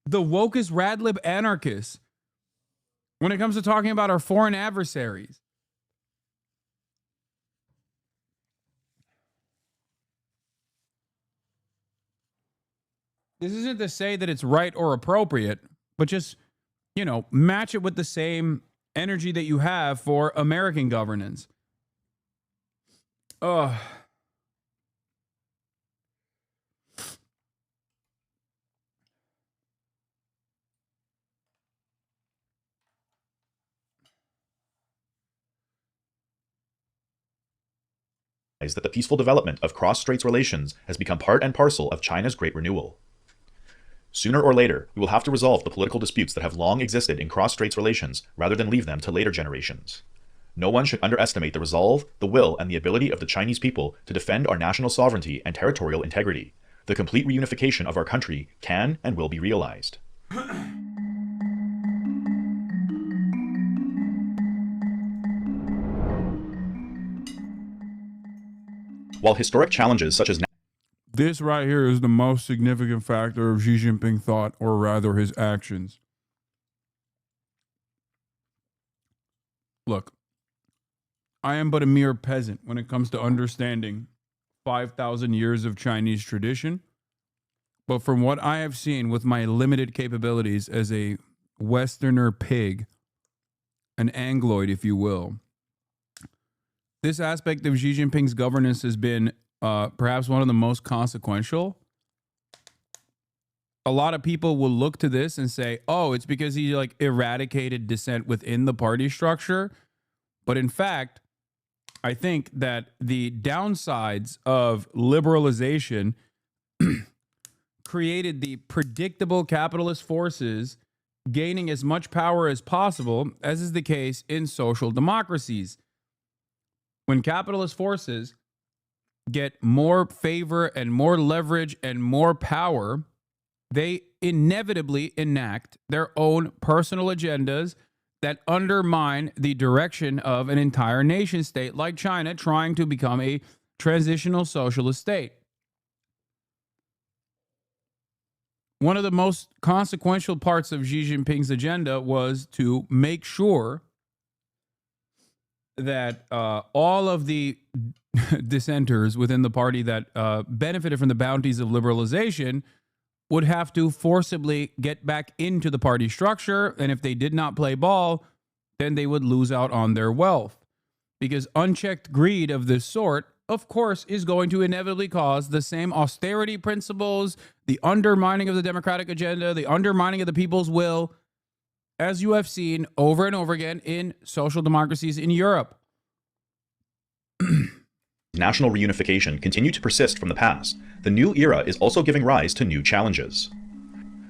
the wokest radlib anarchist when it comes to talking about our foreign adversaries. This isn't to say that it's right or appropriate, but just, you know, match it with the same energy that you have for American governance. Ugh. That the peaceful development of cross-straits relations has become part and parcel of China's Great Renewal. Sooner or later, we will have to resolve the political disputes that have long existed in cross-straits relations rather than leave them to later generations. No one should underestimate the resolve, the will, and the ability of the Chinese people to defend our national sovereignty and territorial integrity. The complete reunification of our country can and will be realized. While historic challenges such as This right here is the most significant factor of Xi Jinping thought, or rather his actions. Look, I am but a mere peasant when it comes to understanding 5,000 years of Chinese tradition. But from what I have seen with my limited capabilities as a Westerner pig, an Angloid, if you will, this aspect of Xi Jinping's governance has been perhaps one of the most consequential. A lot of people will look to this and say, oh, it's because he like eradicated dissent within the party structure. But in fact, I think that the downsides of liberalization created the predictable capitalist forces gaining as much power as possible, as is the case in social democracies. When capitalist forces get more favor and more leverage and more power, they inevitably enact their own personal agendas that undermine the direction of an entire nation state like China trying to become a transitional socialist state. One of the most consequential parts of Xi Jinping's agenda was to make sure that all of the dissenters within the party that benefited from the bounties of liberalization would have to forcibly get back into the party structure. And if they did not play ball, then they would lose out on their wealth. Because unchecked greed of this sort, of course, is going to inevitably cause the same austerity principles, the undermining of the democratic agenda, the undermining of the people's will, as you have seen over and over again in social democracies in Europe. National reunification continue to persist from the past, the new era is also giving rise to new challenges.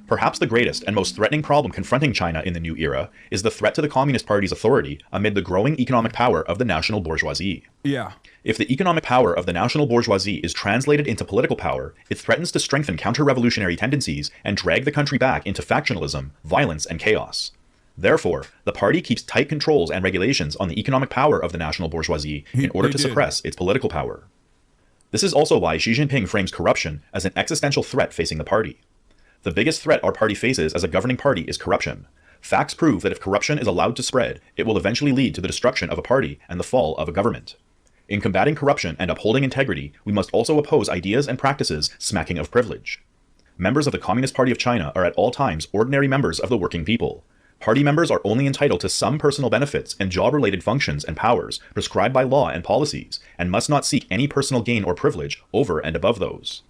Perhaps the greatest and most threatening problem confronting China in the new era is the threat to the Communist Party's authority amid the growing economic power of the national bourgeoisie. Yeah. If the economic power of the national bourgeoisie is translated into political power, it threatens to strengthen counter-revolutionary tendencies and drag the country back into factionalism, violence, and chaos. Therefore, the party keeps tight controls and regulations on the economic power of the national bourgeoisie in order to suppress its political power. This is also why Xi Jinping frames corruption as an existential threat facing the party. The biggest threat our party faces as a governing party is corruption. Facts prove that if corruption is allowed to spread, it will eventually lead to the destruction of a party and the fall of a government. In combating corruption and upholding integrity, we must also oppose ideas and practices smacking of privilege. members of the Communist Party of China are at all times ordinary members of the working people. Party members are only entitled to some personal benefits and job-related functions and powers prescribed by law and policies, and must not seek any personal gain or privilege over and above those.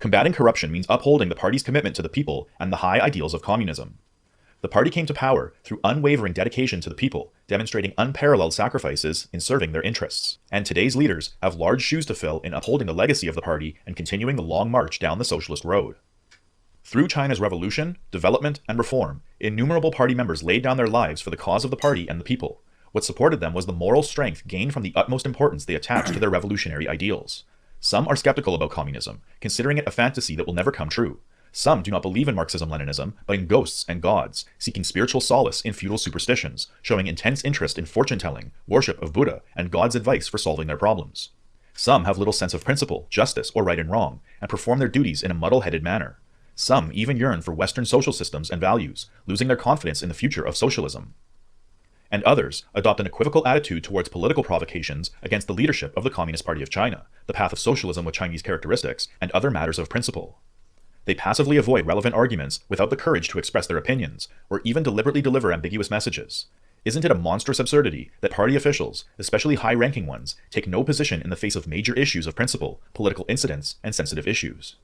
Combating corruption means upholding the party's commitment to the people and the high ideals of communism. The party came to power through unwavering dedication to the people, demonstrating unparalleled sacrifices in serving their interests. And today's leaders have large shoes to fill in upholding the legacy of the party and continuing the long march down the socialist road. Through China's revolution, development, and reform, innumerable party members laid down their lives for the cause of the party and the people. What supported them was the moral strength gained from the utmost importance they attached to their revolutionary ideals. Some are skeptical about communism, considering it a fantasy that will never come true. Some do not believe in Marxism-Leninism, but in ghosts and gods, seeking spiritual solace in feudal superstitions, showing intense interest in fortune-telling, worship of Buddha, and God's advice for solving their problems. Some have little sense of principle, justice, or right and wrong, and perform their duties in a muddle-headed manner. Some even yearn for Western social systems and values, losing their confidence in the future of socialism. And others adopt an equivocal attitude towards political provocations against the leadership of the Communist Party of China, the path of socialism with Chinese characteristics, and other matters of principle. They passively avoid relevant arguments without the courage to express their opinions, or even deliberately deliver ambiguous messages. Isn't it a monstrous absurdity that party officials, especially high-ranking ones, take no position in the face of major issues of principle, political incidents, and sensitive issues?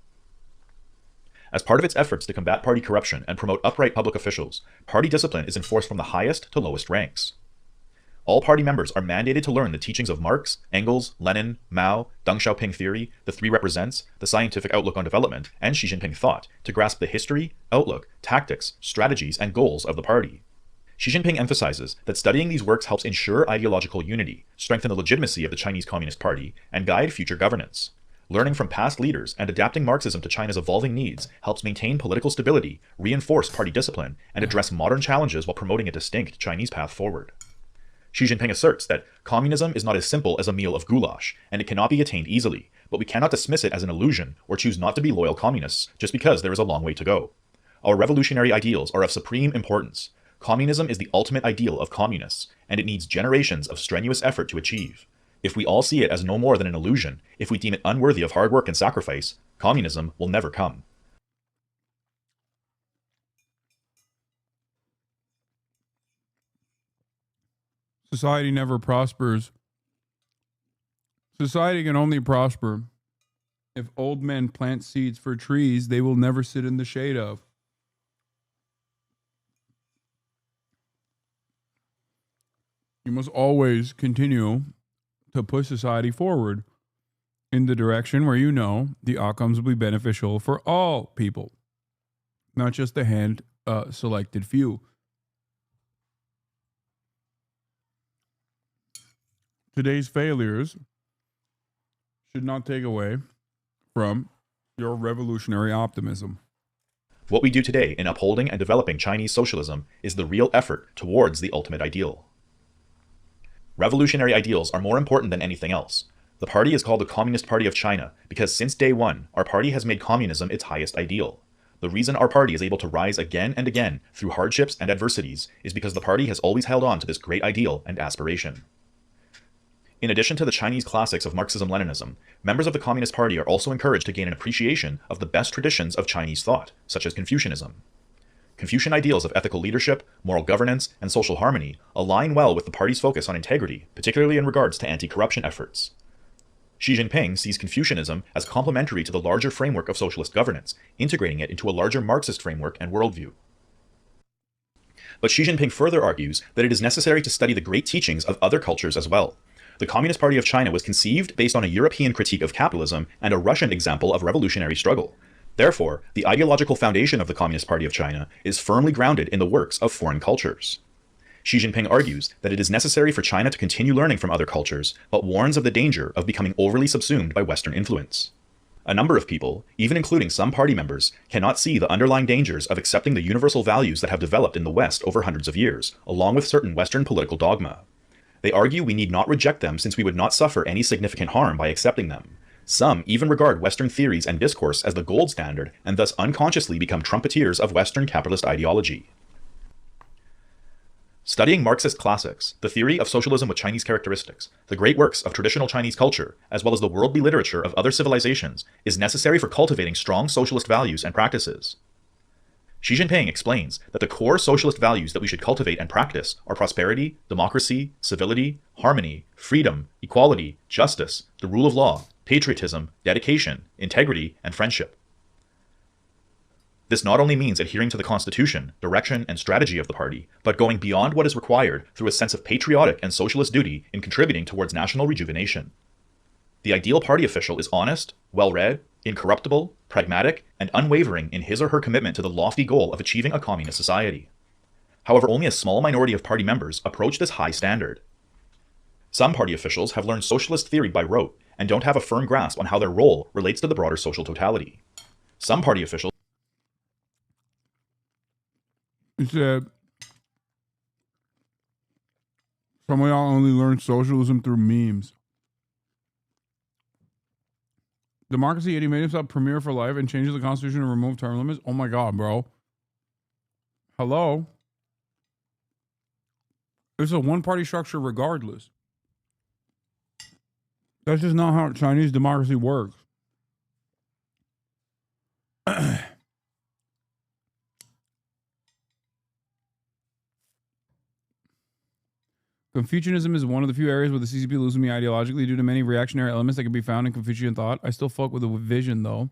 As part of its efforts to combat party corruption and promote upright public officials, party discipline is enforced from the highest to lowest ranks. All party members are mandated to learn the teachings of Marx, Engels, Lenin, Mao, Deng Xiaoping theory, the Three Represents, the scientific outlook on development, and Xi Jinping thought to grasp the history, outlook, tactics, strategies, and goals of the party. Xi Jinping emphasizes that studying these works helps ensure ideological unity, strengthen the legitimacy of the Chinese Communist Party, and guide future governance. Learning from past leaders and adapting Marxism to China's evolving needs helps maintain political stability, reinforce party discipline, and address modern challenges while promoting a distinct Chinese path forward. Xi Jinping asserts that communism is not as simple as a meal of goulash, and it cannot be attained easily, but we cannot dismiss it as an illusion or choose not to be loyal communists just because there is a long way to go. Our revolutionary ideals are of supreme importance. Communism is the ultimate ideal of communists, and it needs generations of strenuous effort to achieve. If we all see it as no more than an illusion, if we deem it unworthy of hard work and sacrifice, communism will never come. Society never prospers. Society can only prosper if old men plant seeds for trees they will never sit in the shade of. You must always continue to push society forward in the direction where you know the outcomes will be beneficial for all people, not just the hand-selected few. Today's failures should not take away from your revolutionary optimism. What we do today in upholding and developing Chinese socialism is the real effort towards the ultimate ideal. Revolutionary ideals are more important than anything else. The party is called the Communist Party of China because since day one, our party has made communism its highest ideal. The reason our party is able to rise again and again through hardships and adversities is because the party has always held on to this great ideal and aspiration. In addition to the Chinese classics of Marxism-Leninism, members of the Communist Party are also encouraged to gain an appreciation of the best traditions of Chinese thought, such as Confucianism. Confucian ideals of ethical leadership, moral governance, and social harmony align well with the party's focus on integrity, particularly in regards to anti-corruption efforts. Xi Jinping sees Confucianism as complementary to the larger framework of socialist governance, integrating it into a larger Marxist framework and worldview. But Xi Jinping further argues that it is necessary to study the great teachings of other cultures as well. The Communist Party of China was conceived based on a European critique of capitalism and a Russian example of revolutionary struggle. Therefore, the ideological foundation of the Communist Party of China is firmly grounded in the works of foreign cultures. Xi Jinping argues that it is necessary for China to continue learning from other cultures, but warns of the danger of becoming overly subsumed by Western influence. A number of people, even including some party members, cannot see the underlying dangers of accepting the universal values that have developed in the West over hundreds of years, along with certain Western political dogma. They argue we need not reject them since we would not suffer any significant harm by accepting them. Some even regard Western theories and discourse as the gold standard and thus unconsciously become trumpeters of Western capitalist ideology. Studying Marxist classics, the theory of socialism with Chinese characteristics, the great works of traditional Chinese culture, as well as the worldly literature of other civilizations, is necessary for cultivating strong socialist values and practices. Xi Jinping explains that the core socialist values that we should cultivate and practice are prosperity, democracy, civility, harmony, freedom, equality, justice, the rule of law, patriotism, dedication, integrity, and friendship. This not only means adhering to the constitution, direction, and strategy of the party, but going beyond what is required through a sense of patriotic and socialist duty in contributing towards national rejuvenation. The ideal party official is honest, well-read, incorruptible, pragmatic, and unwavering in his or her commitment to the lofty goal of achieving a communist society. However, only a small minority of party members approach this high standard. Some party officials have learned socialist theory by rote and don't have a firm grasp on how their role relates to the broader social totality. Some party officials said, some of y'all only learn socialism through memes. Democracy, he made himself premier for life and changes the constitution to remove term limits. Oh my God, bro. Hello? It's a one-party structure regardless. That's just not how Chinese democracy works. Confucianism is one of the few areas where the CCP loses me ideologically due to many reactionary elements that can be found in Confucian thought. I still fuck with the vision, though.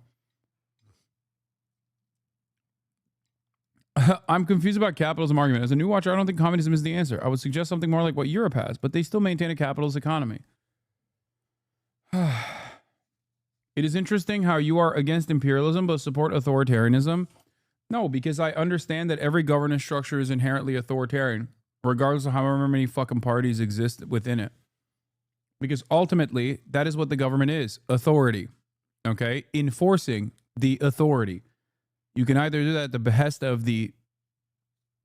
I'm confused about capitalism argument. As a new watcher, I don't think communism is the answer. I would suggest something more like what Europe has, but they still maintain a capitalist economy. It is interesting how you are against imperialism but support authoritarianism. No, because I understand that every governance structure is inherently authoritarian, regardless of however many fucking parties exist within it. Because ultimately, that is what the government is. Authority. Okay? Enforcing the authority. You can either do that at the behest of the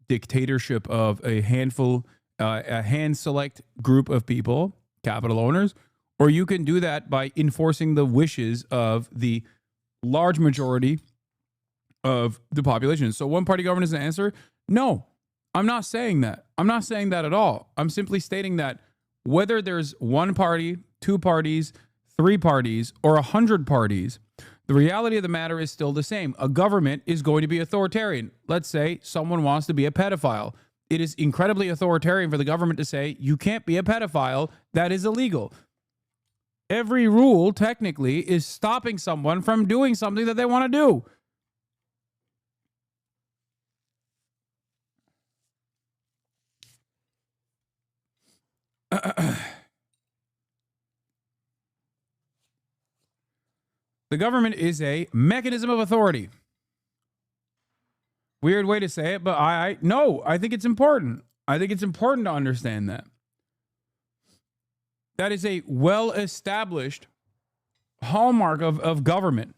dictatorship of a handful, a hand-select group of people, capital owners, or you can do that by enforcing the wishes of the large majority of the population. So one-party government is the answer? No. I'm not saying that. I'm not saying that at all. I'm simply stating that whether there's one party, two parties, three parties, or 100 parties, the reality of the matter is still the same. A government is going to be authoritarian. Let's say someone wants to be a pedophile. It is incredibly authoritarian for the government to say, you can't be a pedophile. That is illegal. Every rule, technically, is stopping someone from doing something that they want to do. The government is a mechanism of authority. Weird way to say it, but I think it's important. I think it's important to understand that. That is a well-established hallmark of government.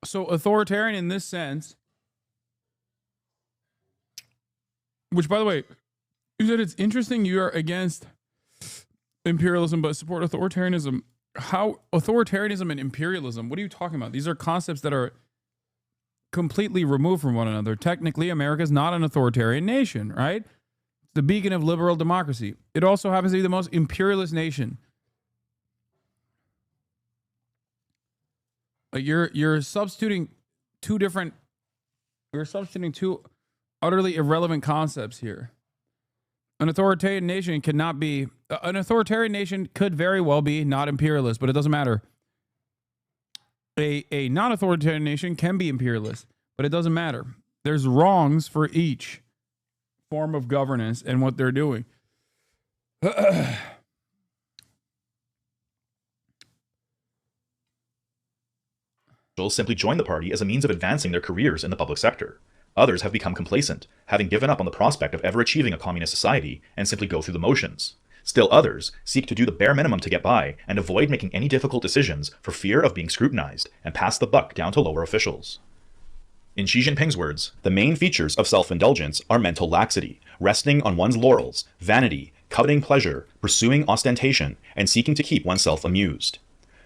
So authoritarian in this sense, which, by the way, you said it's interesting you are against imperialism but support authoritarianism. How authoritarianism and imperialism, what are you talking about? These are concepts that are completely removed from one another. Technically, America is not an authoritarian nation, right? It's the beacon of liberal democracy. It also happens to be the most imperialist nation. Like you're substituting two utterly irrelevant concepts here. An authoritarian nation cannot be, an authoritarian nation could very well be not imperialist, but it doesn't matter. A non-authoritarian nation can be imperialist, but it doesn't matter. There's wrongs for each form of governance and what they're doing. Simply join the party as a means of advancing their careers in the public sector. Others have become complacent, having given up on the prospect of ever achieving a communist society and simply go through the motions. Still others seek to do the bare minimum to get by and avoid making any difficult decisions for fear of being scrutinized and pass the buck down to lower officials. In Xi Jinping's words, the main features of self-indulgence are mental laxity, resting on one's laurels, vanity, coveting pleasure, pursuing ostentation, and seeking to keep oneself amused.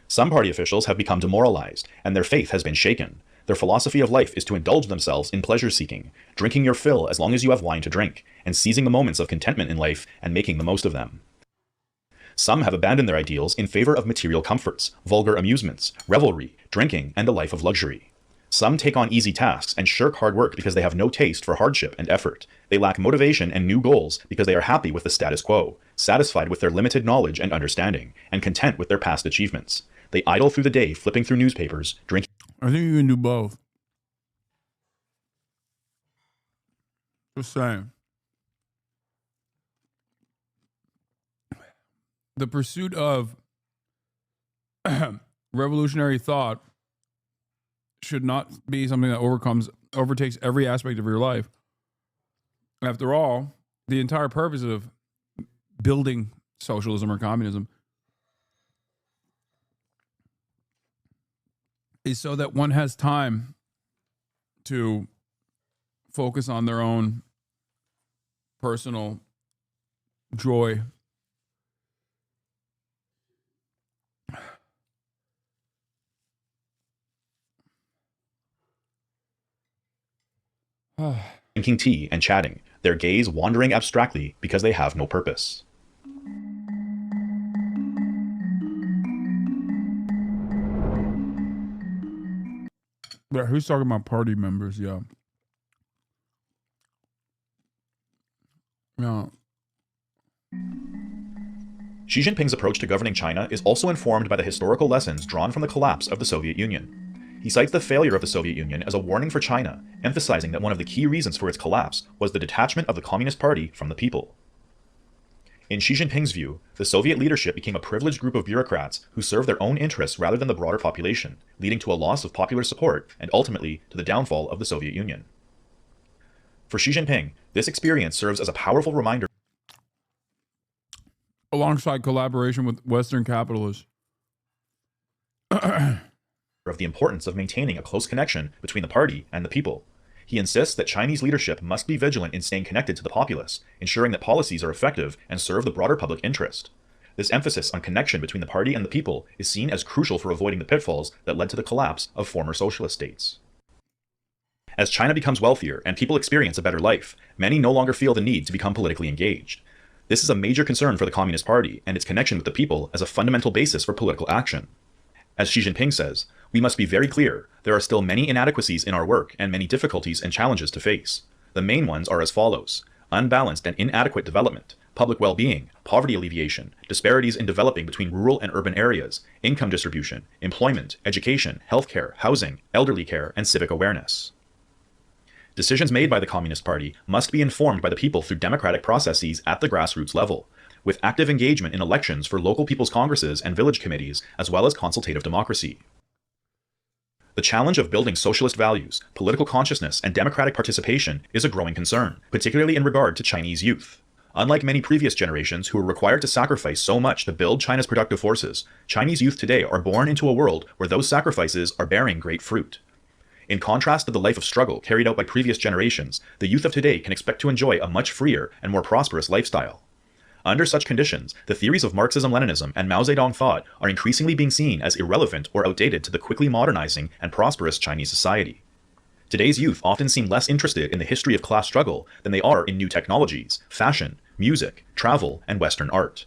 Some party officials have become demoralized, and their faith has been shaken. Their philosophy of life is to indulge themselves in pleasure-seeking, drinking your fill as long as you have wine to drink, and seizing the moments of contentment in life and making the most of them. Some have abandoned their ideals in favor of material comforts, vulgar amusements, revelry, drinking, and a life of luxury. Some take on easy tasks and shirk hard work because they have no taste for hardship and effort. They lack motivation and new goals because they are happy with the status quo, satisfied with their limited knowledge and understanding, and content with their past achievements. They idle through the day, flipping through newspapers, drinking. I think you can do both. Just saying. The pursuit of revolutionary thought should not be something that overtakes every aspect of your life. After all, the entire purpose of building socialism or communism is so that one has time to focus on their own personal joy. Drinking tea and chatting, their gaze wandering abstractly because they have no purpose. Yeah, who's talking about party members? Yeah. Yeah. Xi Jinping's approach to governing China is also informed by the historical lessons drawn from the collapse of the Soviet Union. He cites the failure of the Soviet Union as a warning for China, emphasizing that one of the key reasons for its collapse was the detachment of the Communist Party from the people. In Xi Jinping's view, the Soviet leadership became a privileged group of bureaucrats who served their own interests rather than the broader population, leading to a loss of popular support and ultimately to the downfall of the Soviet Union. For Xi Jinping, this experience serves as a powerful reminder Alongside collaboration with Western capitalists. of the importance of maintaining a close connection between the party and the people. He insists that Chinese leadership must be vigilant in staying connected to the populace, ensuring that policies are effective and serve the broader public interest. This emphasis on connection between the party and the people is seen as crucial for avoiding the pitfalls that led to the collapse of former socialist states. As China becomes wealthier and people experience a better life, many no longer feel the need to become politically engaged. This is a major concern for the Communist Party and its connection with the people as a fundamental basis for political action. As Xi Jinping says, we must be very clear, there are still many inadequacies in our work and many difficulties and challenges to face. The main ones are as follows: unbalanced and inadequate development, public well-being, poverty alleviation, disparities in developing between rural and urban areas, income distribution, employment, education, healthcare, housing, elderly care, and civic awareness. Decisions made by the Communist Party must be informed by the people through democratic processes at the grassroots level, with active engagement in elections for local people's congresses and village committees, as well as consultative democracy. The challenge of building socialist values, political consciousness, and democratic participation is a growing concern, particularly in regard to Chinese youth. Unlike many previous generations who were required to sacrifice so much to build China's productive forces, Chinese youth today are born into a world where those sacrifices are bearing great fruit. In contrast to the life of struggle carried out by previous generations, the youth of today can expect to enjoy a much freer and more prosperous lifestyle. Under such conditions, the theories of Marxism-Leninism and Mao Zedong thought are increasingly being seen as irrelevant or outdated to the quickly modernizing and prosperous Chinese society. Today's youth often seem less interested in the history of class struggle than they are in new technologies, fashion, music, travel, and Western art.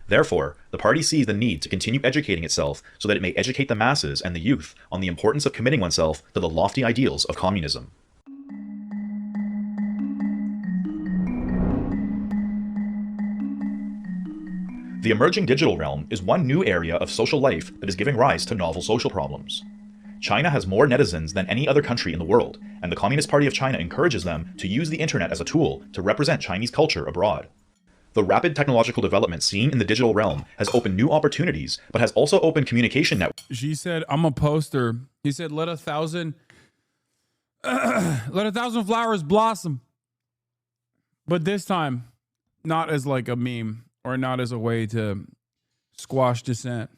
Therefore, the party sees the need to continue educating itself so that it may educate the masses and the youth on the importance of committing oneself to the lofty ideals of communism. The emerging digital realm is one new area of social life that is giving rise to novel social problems. China has more netizens than any other country in the world, and the Communist Party of China encourages them to use the internet as a tool to represent Chinese culture abroad. The rapid technological development seen in the digital realm has opened new opportunities, but has also opened communication networks. She said, I'm a poster. He said, let a thousand flowers blossom. But this time, not as like a meme or not as a way to squash dissent.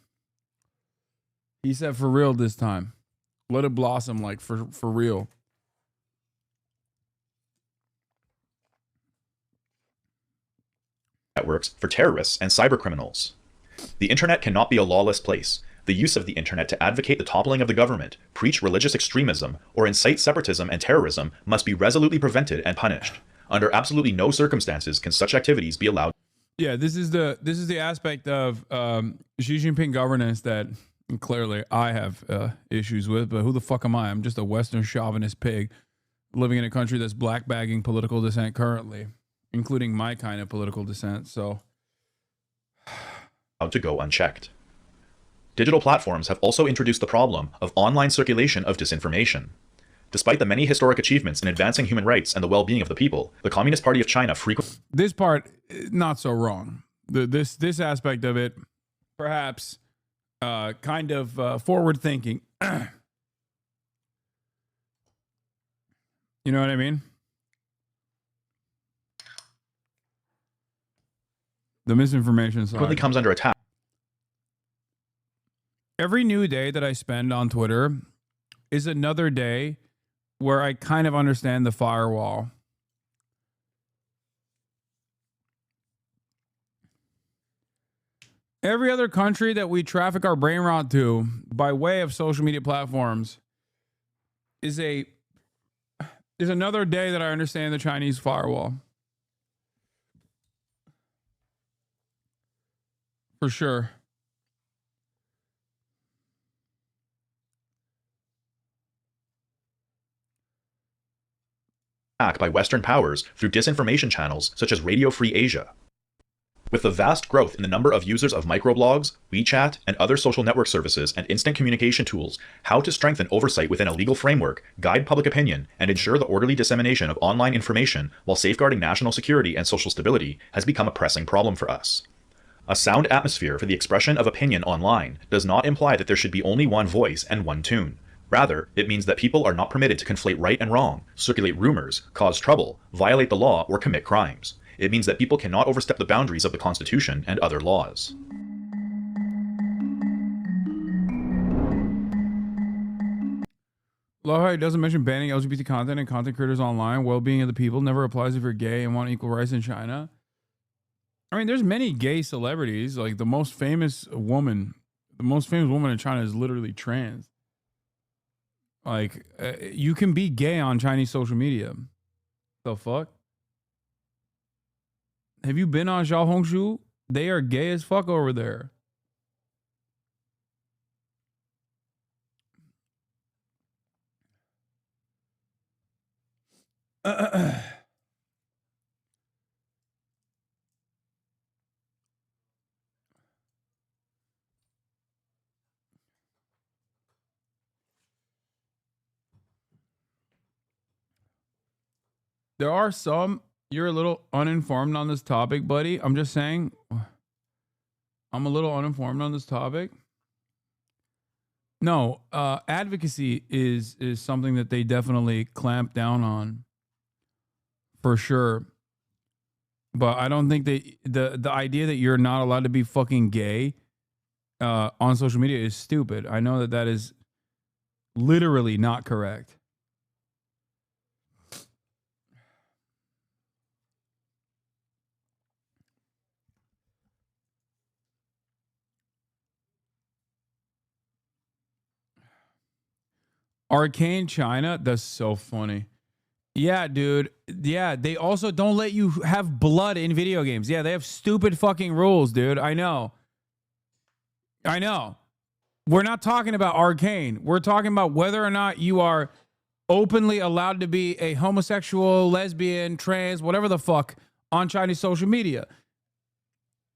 He said for real this time. Let it blossom like for real. networks for terrorists and cybercriminals. The internet cannot be a lawless place. The use of the internet to advocate the toppling of the government, preach religious extremism, or incite separatism and terrorism must be resolutely prevented and punished. Under absolutely no circumstances can such activities be allowed. Yeah, this is the aspect of Xi Jinping governance that clearly I have issues with. But who the fuck am I? I'm just a Western chauvinist pig living in a country that's black bagging political dissent currently, including my kind of political dissent. So, to go unchecked. Digital platforms have also introduced the problem of online circulation of disinformation. Despite the many historic achievements in advancing human rights and the well-being of the people, the Communist Party of China frequently... This part, not so wrong. This aspect of it, perhaps, kind of forward-thinking. You know what I mean? The misinformation side frequently comes under attack. Every new day that I spend on Twitter is another day where I kind of understand the firewall. Every other country that we traffic our brain rot to by way of social media platforms is another day that I understand the Chinese firewall. For sure. By Western powers through disinformation channels such as Radio Free Asia. With the vast growth in the number of users of microblogs, WeChat, and other social network services and instant communication tools, how to strengthen oversight within a legal framework, guide public opinion, and ensure the orderly dissemination of online information while safeguarding national security and social stability has become a pressing problem for us. A sound atmosphere for the expression of opinion online does not imply that there should be only one voice and one tune. Rather, it means that people are not permitted to conflate right and wrong, circulate rumors, cause trouble, violate the law, or commit crimes. It means that people cannot overstep the boundaries of the Constitution and other laws. Love how it doesn't mention banning LGBT content and content creators online. Well-being of the people never applies if you're gay and want equal rights in China. I mean, there's many gay celebrities. Like the most famous woman in China is literally trans. Like, you can be gay on Chinese social media. The fuck? Have you been on Xiaohongshu? They are gay as fuck over there. There are some, you're a little uninformed on this topic, buddy. I'm just saying, I'm a little uninformed on this topic. No, advocacy is something that they definitely clamp down on, for sure. But I don't think the idea that you're not allowed to be fucking gay on social media is stupid. I know that is literally not correct. Arcane China, that's so funny. Yeah, dude. Yeah, they also don't let you have blood in video games. Yeah, they have stupid fucking rules, dude. I know. We're not talking about Arcane. We're talking about whether or not you are openly allowed to be a homosexual, lesbian, trans, whatever the fuck on Chinese social media.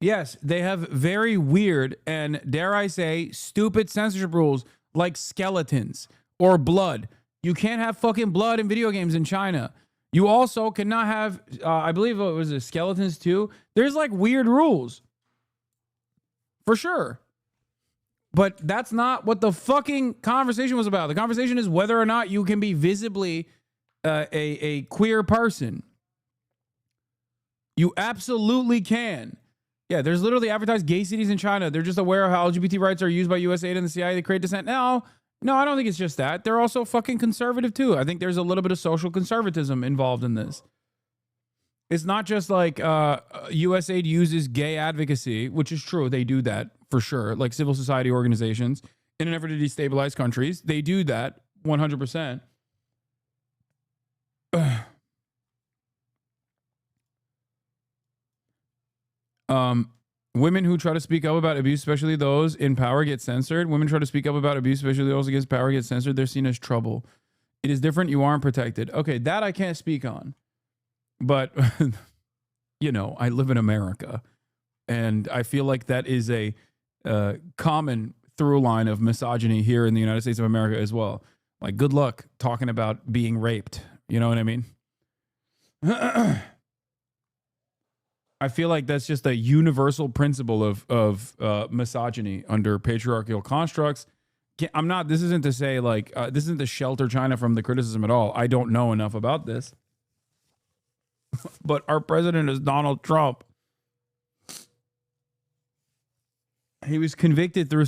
Yes, they have very weird and, dare I say, stupid censorship rules like skeletons or blood. You can't have fucking blood in video games in China. You also cannot have, I believe it was skeletons too. There's like weird rules. For sure. But that's not what the fucking conversation was about. The conversation is whether or not you can be visibly a queer person. You absolutely can. Yeah, there's literally advertised gay cities in China. They're just aware of how LGBT rights are used by USAID and the CIA to create dissent. No, I don't think it's just that. They're also fucking conservative too. I think there's a little bit of social conservatism involved in this. It's not just like USAID uses gay advocacy, which is true. They do that for sure. Like civil society organizations in an effort to destabilize countries. They do that 100%. Women who try to speak up about abuse, especially those in power, get censored. Women try to speak up about abuse, especially those against power, get censored. They're seen as trouble. It is different. You aren't protected. Okay, that I can't speak on. But, you know, I live in America. And I feel like that is a common through line of misogyny here in the United States of America as well. Like, good luck talking about being raped. You know what I mean? I feel like that's just a universal principle of misogyny under patriarchal constructs. This isn't to say like, this isn't to shelter China from the criticism at all. I don't know enough about this. But our president is Donald Trump. He was convicted through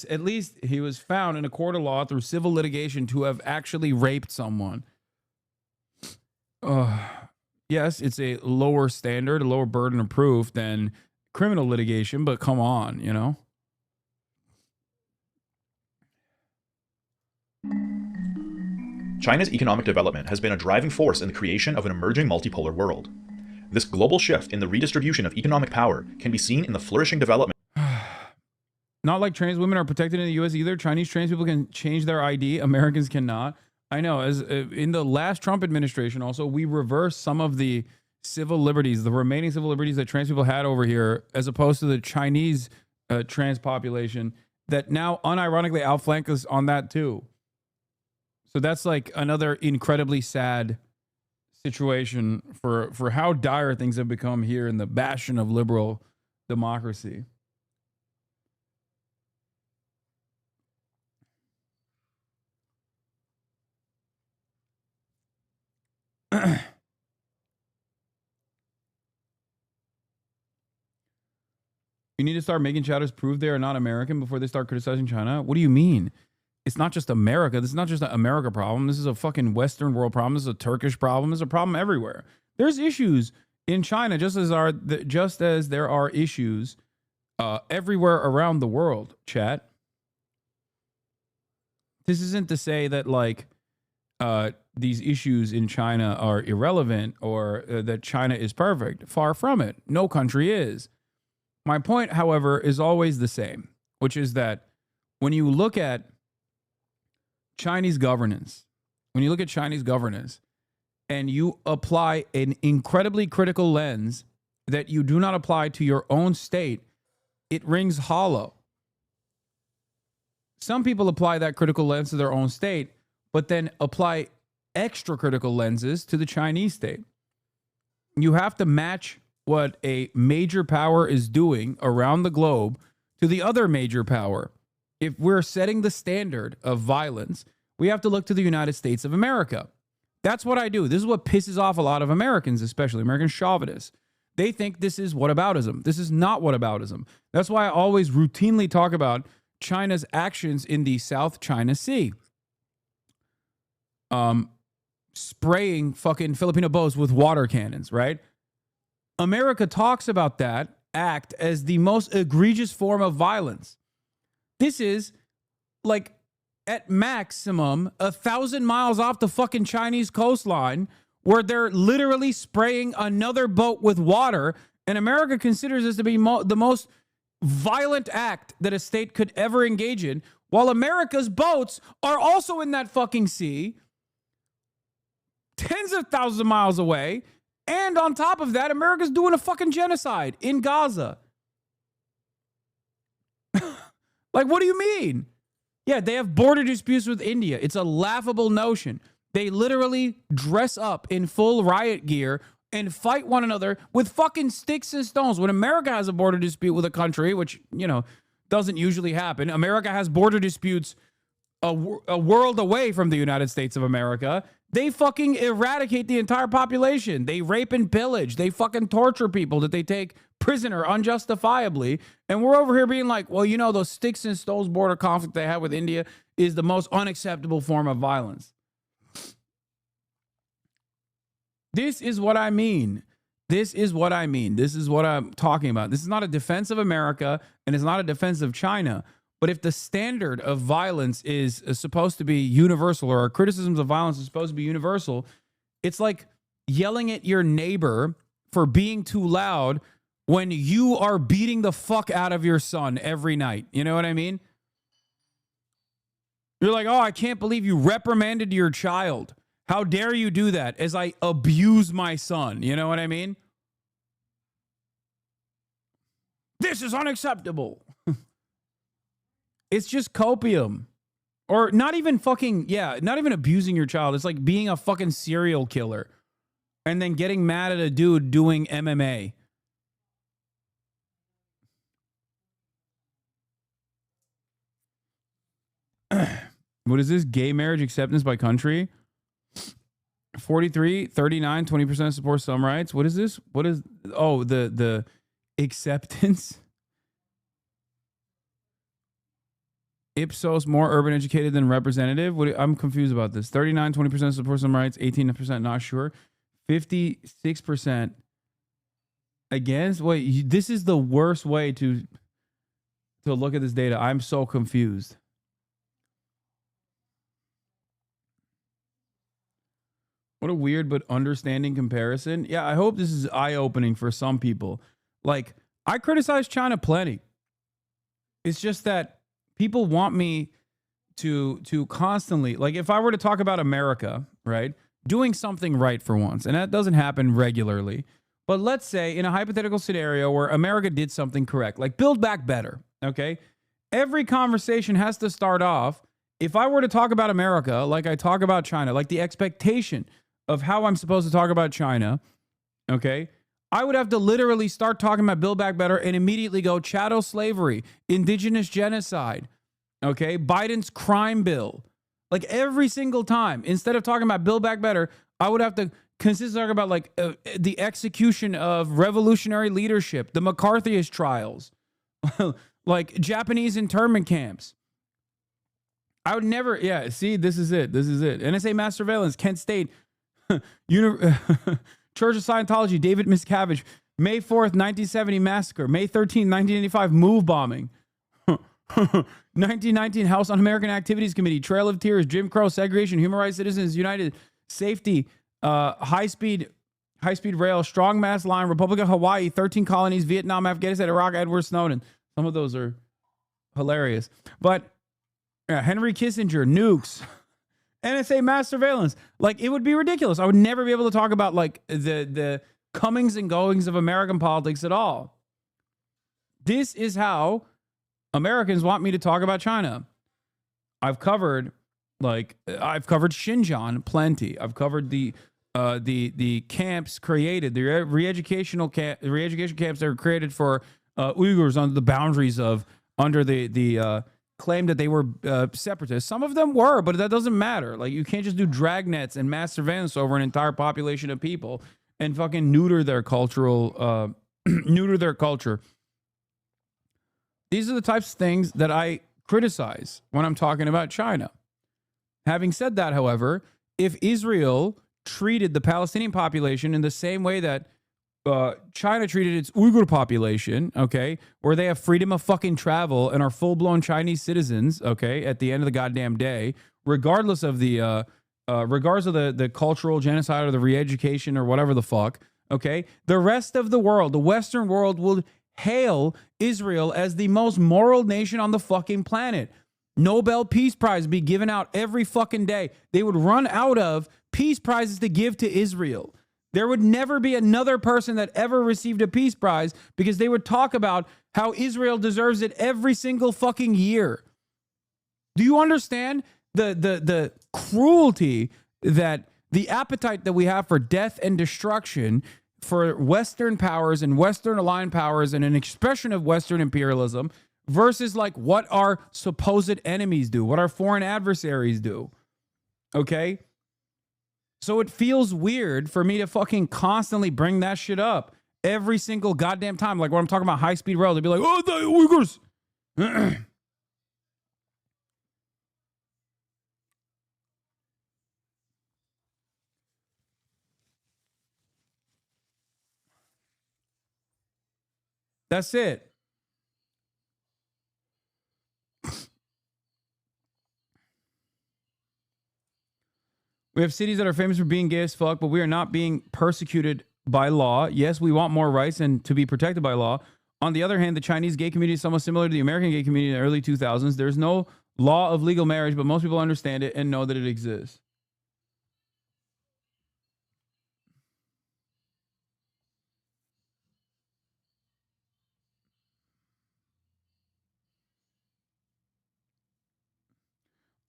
at least he was found in a court of law through civil litigation to have actually raped someone. Yes, it's a lower standard, a lower burden of proof than criminal litigation, but come on, you know? China's economic development has been a driving force in the creation of an emerging multipolar world. This global shift in the redistribution of economic power can be seen in the flourishing development. Not like trans women are protected in the U.S. either. Chinese trans people can change their ID. Americans cannot. I know. As in the last Trump administration, also, we reversed some of the civil liberties, the remaining civil liberties that trans people had over here, as opposed to the Chinese trans population that now unironically outflank us on that too. So that's like another incredibly sad situation for how dire things have become here in the bastion of liberal democracy. You need to start making chatters prove they are not American before they start criticizing China. What do you mean? It's not just America. This is not just an America problem. This is a fucking Western world problem. This is a Turkish problem. This is a problem everywhere. There's issues in China just as there are issues everywhere around the world, chat. This isn't to say that like these issues in China are irrelevant or that China is perfect. Far from it. No country is. My point, however, is always the same, which is that when you look at Chinese governance, and you apply an incredibly critical lens that you do not apply to your own state, it rings hollow. Some people apply that critical lens to their own state, but then apply extra critical lenses to the Chinese state. You have to match what a major power is doing around the globe to the other major power. If we're setting the standard of violence, we have to look to the United States of America. That's what I do. This is what pisses off a lot of Americans, especially American chauvinists. They think this is whataboutism. This is not whataboutism. That's why I always routinely talk about China's actions in the South China Sea. Spraying fucking Filipino boats with water cannons, right? America talks about that act as the most egregious form of violence. This is like at maximum 1,000 miles off the fucking Chinese coastline where they're literally spraying another boat with water. And America considers this to be the most violent act that a state could ever engage in, while America's boats are also in that fucking sea, tens of thousands of miles away. And on top of that, America's doing a fucking genocide in Gaza. Like, what do you mean? Yeah, they have border disputes with India. It's a laughable notion. They literally dress up in full riot gear and fight one another with fucking sticks and stones. When America has a border dispute with a country, which, you know, doesn't usually happen, America has border disputes a world away from the United States of America. They fucking eradicate the entire population. They rape and pillage. They fucking torture people that they take prisoner unjustifiably. And we're over here being like, well, you know, those sticks and stones border conflict they have with India is the most unacceptable form of violence. This is what I mean. This is what I mean. This is what I'm talking about. This is not a defense of America, and it's not a defense of China. But if the standard of violence is supposed to be universal, or our criticisms of violence is supposed to be universal, it's like yelling at your neighbor for being too loud when you are beating the fuck out of your son every night. You know what I mean? You're like, oh, I can't believe you reprimanded your child. How dare you do that as I abuse my son? You know what I mean? This is unacceptable. It's just copium. Or not even fucking, not even abusing your child. It's like being a fucking serial killer and then getting mad at a dude doing MMA. What is this? Gay marriage acceptance by country? 43, 39, 20% support some rights. What is this? What is, oh, the acceptance? Ipsos more urban educated than representative. I'm confused about this. 39, 20% support some rights, 18% not sure, 56% against. Wait, this is the worst way to look at this data. I'm so confused. What a weird but understanding comparison. Yeah, I hope this is eye-opening for some people. Like, I criticize China plenty. It's just that people want me to constantly, like, if I were to talk about America, right, doing something right for once, and that doesn't happen regularly, but let's say in a hypothetical scenario where America did something correct, like Build Back Better, okay? Every conversation has to start off, if I were to talk about America like I talk about China, like the expectation of how I'm supposed to talk about China, okay, I would have to literally start talking about Build Back Better and immediately go chattel slavery, indigenous genocide, okay, Biden's crime bill. Like every single time, instead of talking about Build Back Better, I would have to consistently talk about like the execution of revolutionary leadership, the McCarthyist trials, like Japanese internment camps. I would never, see, this is it. NSA mass surveillance, Kent State, Church of Scientology, David Miscavige, May 4th, 1970 massacre, May 13th, 1985 move bombing, 1919 House Un-American Activities Committee, Trail of Tears, Jim Crow, segregation, Human Rights Citizens United, safety, high-speed rail, strong mass line, Republic of Hawaii, 13 colonies, Vietnam, Afghanistan, Iraq, Edward Snowden. Some of those are hilarious. But Henry Kissinger, nukes, NSA mass surveillance. Like, it would be ridiculous. I would never be able to talk about like the comings and goings of American politics at all. This is how Americans want me to talk about China. I've covered Xinjiang plenty. I've covered the camps created, the re-education camps that were created for Uyghurs under the boundaries of the claim that they were separatists. Some of them were, but that doesn't matter. Like, you can't just do dragnets and mass surveillance over an entire population of people and fucking neuter their culture. These are the types of things that I criticize when I'm talking about China. Having said that, however, if Israel treated the Palestinian population in the same way that China treated its Uyghur population, okay, where they have freedom of fucking travel and are full-blown Chinese citizens, okay, at the end of the goddamn day, regardless of the cultural genocide or the re-education or whatever the fuck, okay, the rest of the world, the Western world, will hail Israel as the most moral nation on the fucking planet. Nobel Peace Prize be given out every fucking day. They would run out of peace prizes to give to Israel. There would never be another person that ever received a peace prize because they would talk about how Israel deserves it every single fucking year. Do you understand the cruelty, that the appetite that we have for death and destruction for Western powers and Western aligned powers and an expression of Western imperialism versus like what our supposed enemies do, what our foreign adversaries do? Okay? So it feels weird for me to fucking constantly bring that shit up every single goddamn time. Like when I'm talking about high-speed rail, they'd be like, oh, the Uyghurs. That's it. We have cities that are famous for being gay as fuck, but we are not being persecuted by law. Yes, we want more rights and to be protected by law. On the other hand, the Chinese gay community is somewhat similar to the American gay community in the early 2000s. There's no law of legal marriage, but most people understand it and know that it exists.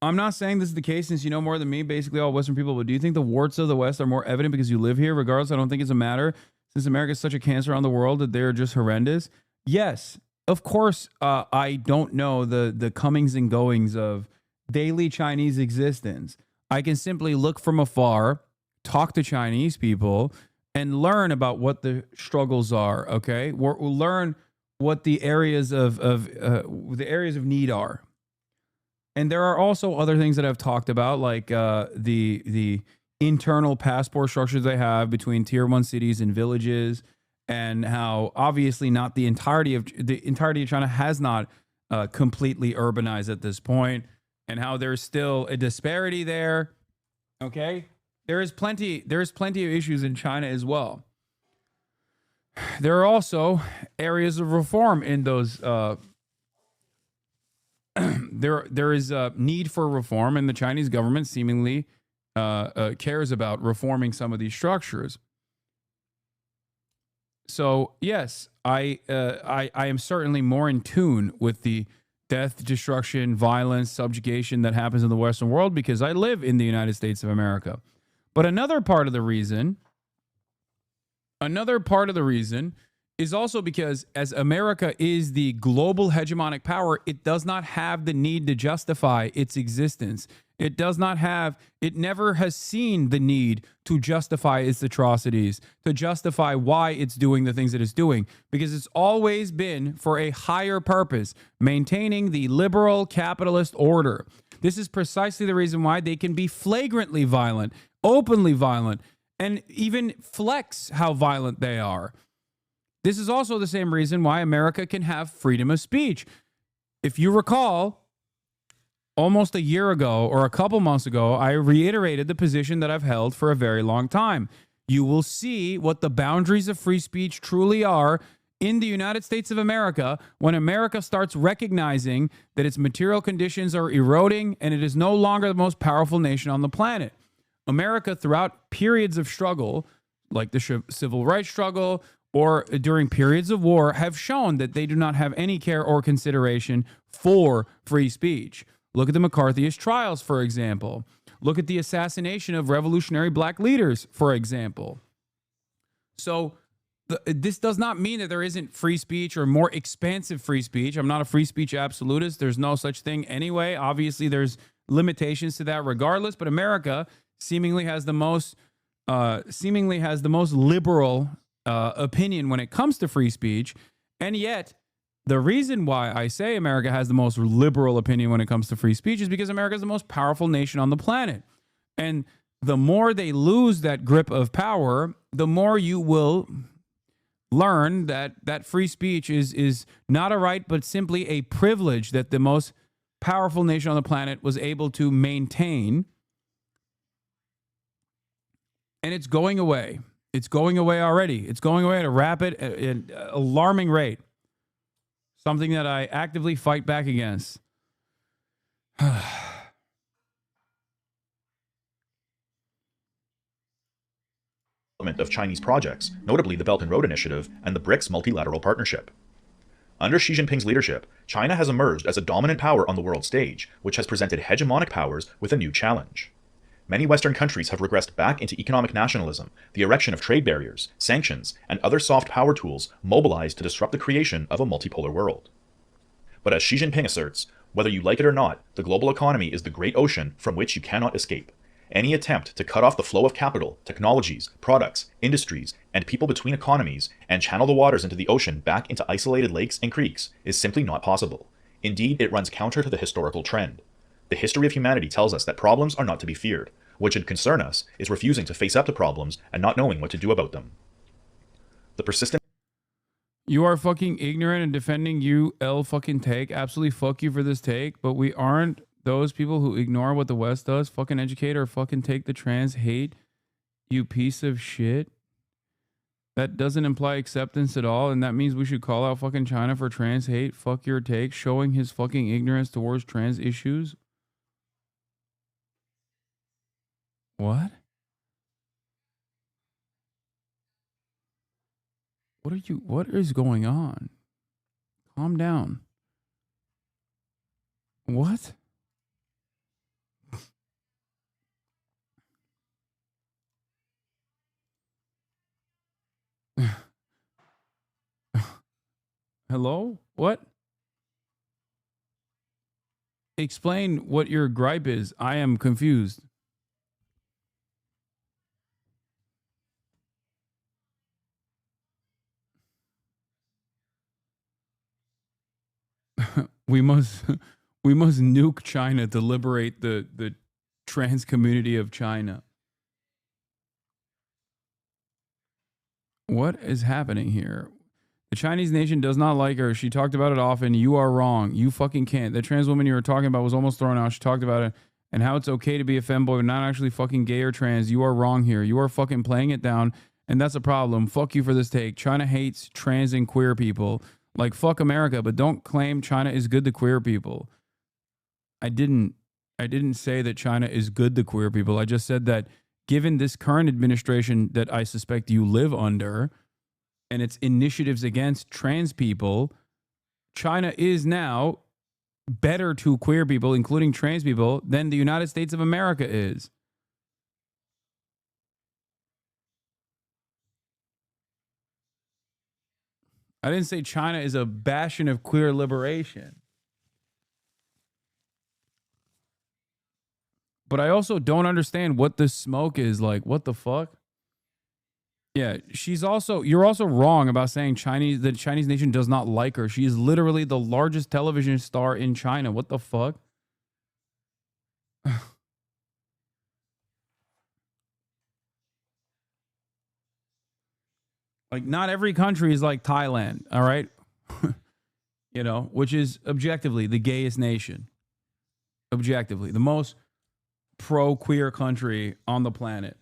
I'm not saying this is the case since you know more than me, basically all Western people, but do you think the warts of the West are more evident because you live here? Regardless, I don't think it's a matter since America is such a cancer on the world that they're just horrendous. Yes, of course, I don't know the comings and goings of daily Chinese existence. I can simply look from afar, talk to Chinese people, and learn about what the struggles are. Okay, we'll learn what the areas of need are. And there are also other things that I've talked about, like the internal passport structures they have between tier 1 cities and villages, and how obviously not the entirety of China has not completely urbanized at this point, and how there's still a disparity there. Okay, there is plenty of issues in China as well. There are also areas of reform in those. There is a need for reform, and the Chinese government seemingly cares about reforming some of these structures. So yes, I am certainly more in tune with the death, destruction, violence, subjugation that happens in the Western world because I live in the United States of America. But another part of the reason is also because as America is the global hegemonic power, it does not have the need to justify its existence. It never has seen the need to justify its atrocities, to justify why it's doing the things that it's doing, because it's always been for a higher purpose, maintaining the liberal capitalist order. This is precisely the reason why they can be flagrantly violent, openly violent, and even flex how violent they are. This is also the same reason why America can have freedom of speech. If you recall, almost a year ago or a couple months ago, I reiterated the position that I've held for a very long time. You will see what the boundaries of free speech truly are in the United States of America when America starts recognizing that its material conditions are eroding and it is no longer the most powerful nation on the planet. America, throughout periods of struggle, like the civil rights struggle, or during periods of war, have shown that they do not have any care or consideration for free speech. Look at the McCarthyist trials, for example. Look at the assassination of revolutionary black leaders, for example. So this does not mean that there isn't free speech or more expansive free speech. I'm not a free speech absolutist. There's no such thing anyway. Obviously, there's limitations to that regardless, but America seemingly has the most liberal opinion when it comes to free speech. And yet, the reason why I say America has the most liberal opinion when it comes to free speech is because America is the most powerful nation on the planet. And the more they lose that grip of power, the more you will learn that free speech is not a right, but simply a privilege that the most powerful nation on the planet was able to maintain. And it's going away. It's going away already. It's going away at a rapid, alarming rate. Something that I actively fight back against. Of Chinese projects, notably the Belt and Road Initiative and the BRICS multilateral partnership. Under Xi Jinping's leadership, China has emerged as a dominant power on the world stage, which has presented hegemonic powers with a new challenge. Many Western countries have regressed back into economic nationalism, the erection of trade barriers, sanctions, and other soft power tools mobilized to disrupt the creation of a multipolar world. But as Xi Jinping asserts, whether you like it or not, the global economy is the great ocean from which you cannot escape. Any attempt to cut off the flow of capital, technologies, products, industries, and people between economies and channel the waters into the ocean back into isolated lakes and creeks is simply not possible. Indeed, it runs counter to the historical trend. The history of humanity tells us that problems are not to be feared. What should concern us is refusing to face up to problems and not knowing what to do about them. The persistent... You are fucking ignorant and defending fucking take. Absolutely fuck you for this take, but we aren't those people who ignore what the West does. Fucking educate or fucking take the trans hate, you piece of shit. That doesn't imply acceptance at all, and that means we should call out fucking China for trans hate. Fuck your take, showing his fucking ignorance towards trans issues. What? What is going on? Calm down. What? Hello? What? Explain what your gripe is. I am confused. we must nuke China to liberate the trans community of China. What is happening here? The Chinese nation does not like her. She talked about it often. You are wrong. You fucking can't. The trans woman you were talking about was almost thrown out. She talked about it and how it's okay to be a femboy, but not actually fucking gay or trans. You are wrong here. You are fucking playing it down, and that's a problem. Fuck you for this take. China hates trans and queer people. Like, fuck America, but don't claim China is good to queer people. I didn't say that China is good to queer people. I just said that given this current administration that I suspect you live under and its initiatives against trans people, China is now better to queer people, including trans people, than the United States of America is. I didn't say China is a bastion of queer liberation. But I also don't understand what this smoke is like. What the fuck? Yeah, you're also wrong about saying the Chinese nation does not like her. She is literally the largest television star in China. What the fuck? Like, not every country is like Thailand, all right? You know, which is objectively the gayest nation. Objectively, the most pro-queer country on the planet.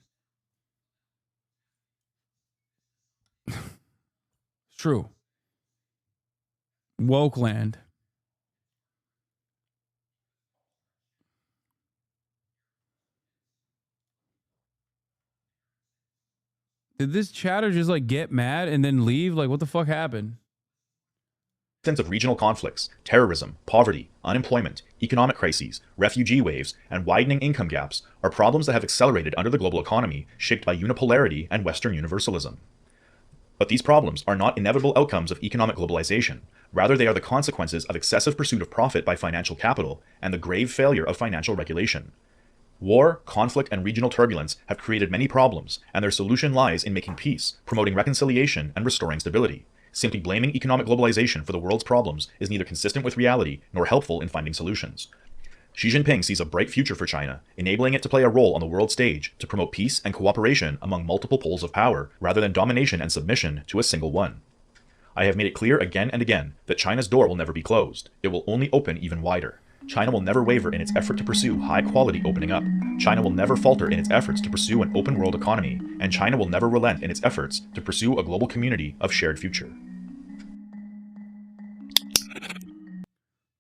It's true. Woke land. Did this chatter just like get mad and then leave? Like, what the fuck happened? Of regional conflicts, terrorism, poverty, unemployment, economic crises, refugee waves, and widening income gaps are problems that have accelerated under the global economy shaped by unipolarity and Western universalism. But these problems are not inevitable outcomes of economic globalization. Rather, they are the consequences of excessive pursuit of profit by financial capital and the grave failure of financial regulation. War, conflict, and regional turbulence have created many problems, and their solution lies in making peace, promoting reconciliation, and restoring stability. Simply blaming economic globalization for the world's problems is neither consistent with reality nor helpful in finding solutions. Xi Jinping sees a bright future for China, enabling it to play a role on the world stage to promote peace and cooperation among multiple poles of power, rather than domination and submission to a single one. I have made it clear again and again that China's door will never be closed. It will only open even wider. China will never waver in its effort to pursue high-quality opening up. China will never falter in its efforts to pursue an open world economy, and China will never relent in its efforts to pursue a global community of shared future.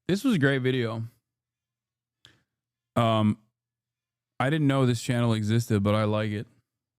This was a great video. I didn't know this channel existed, but I like it.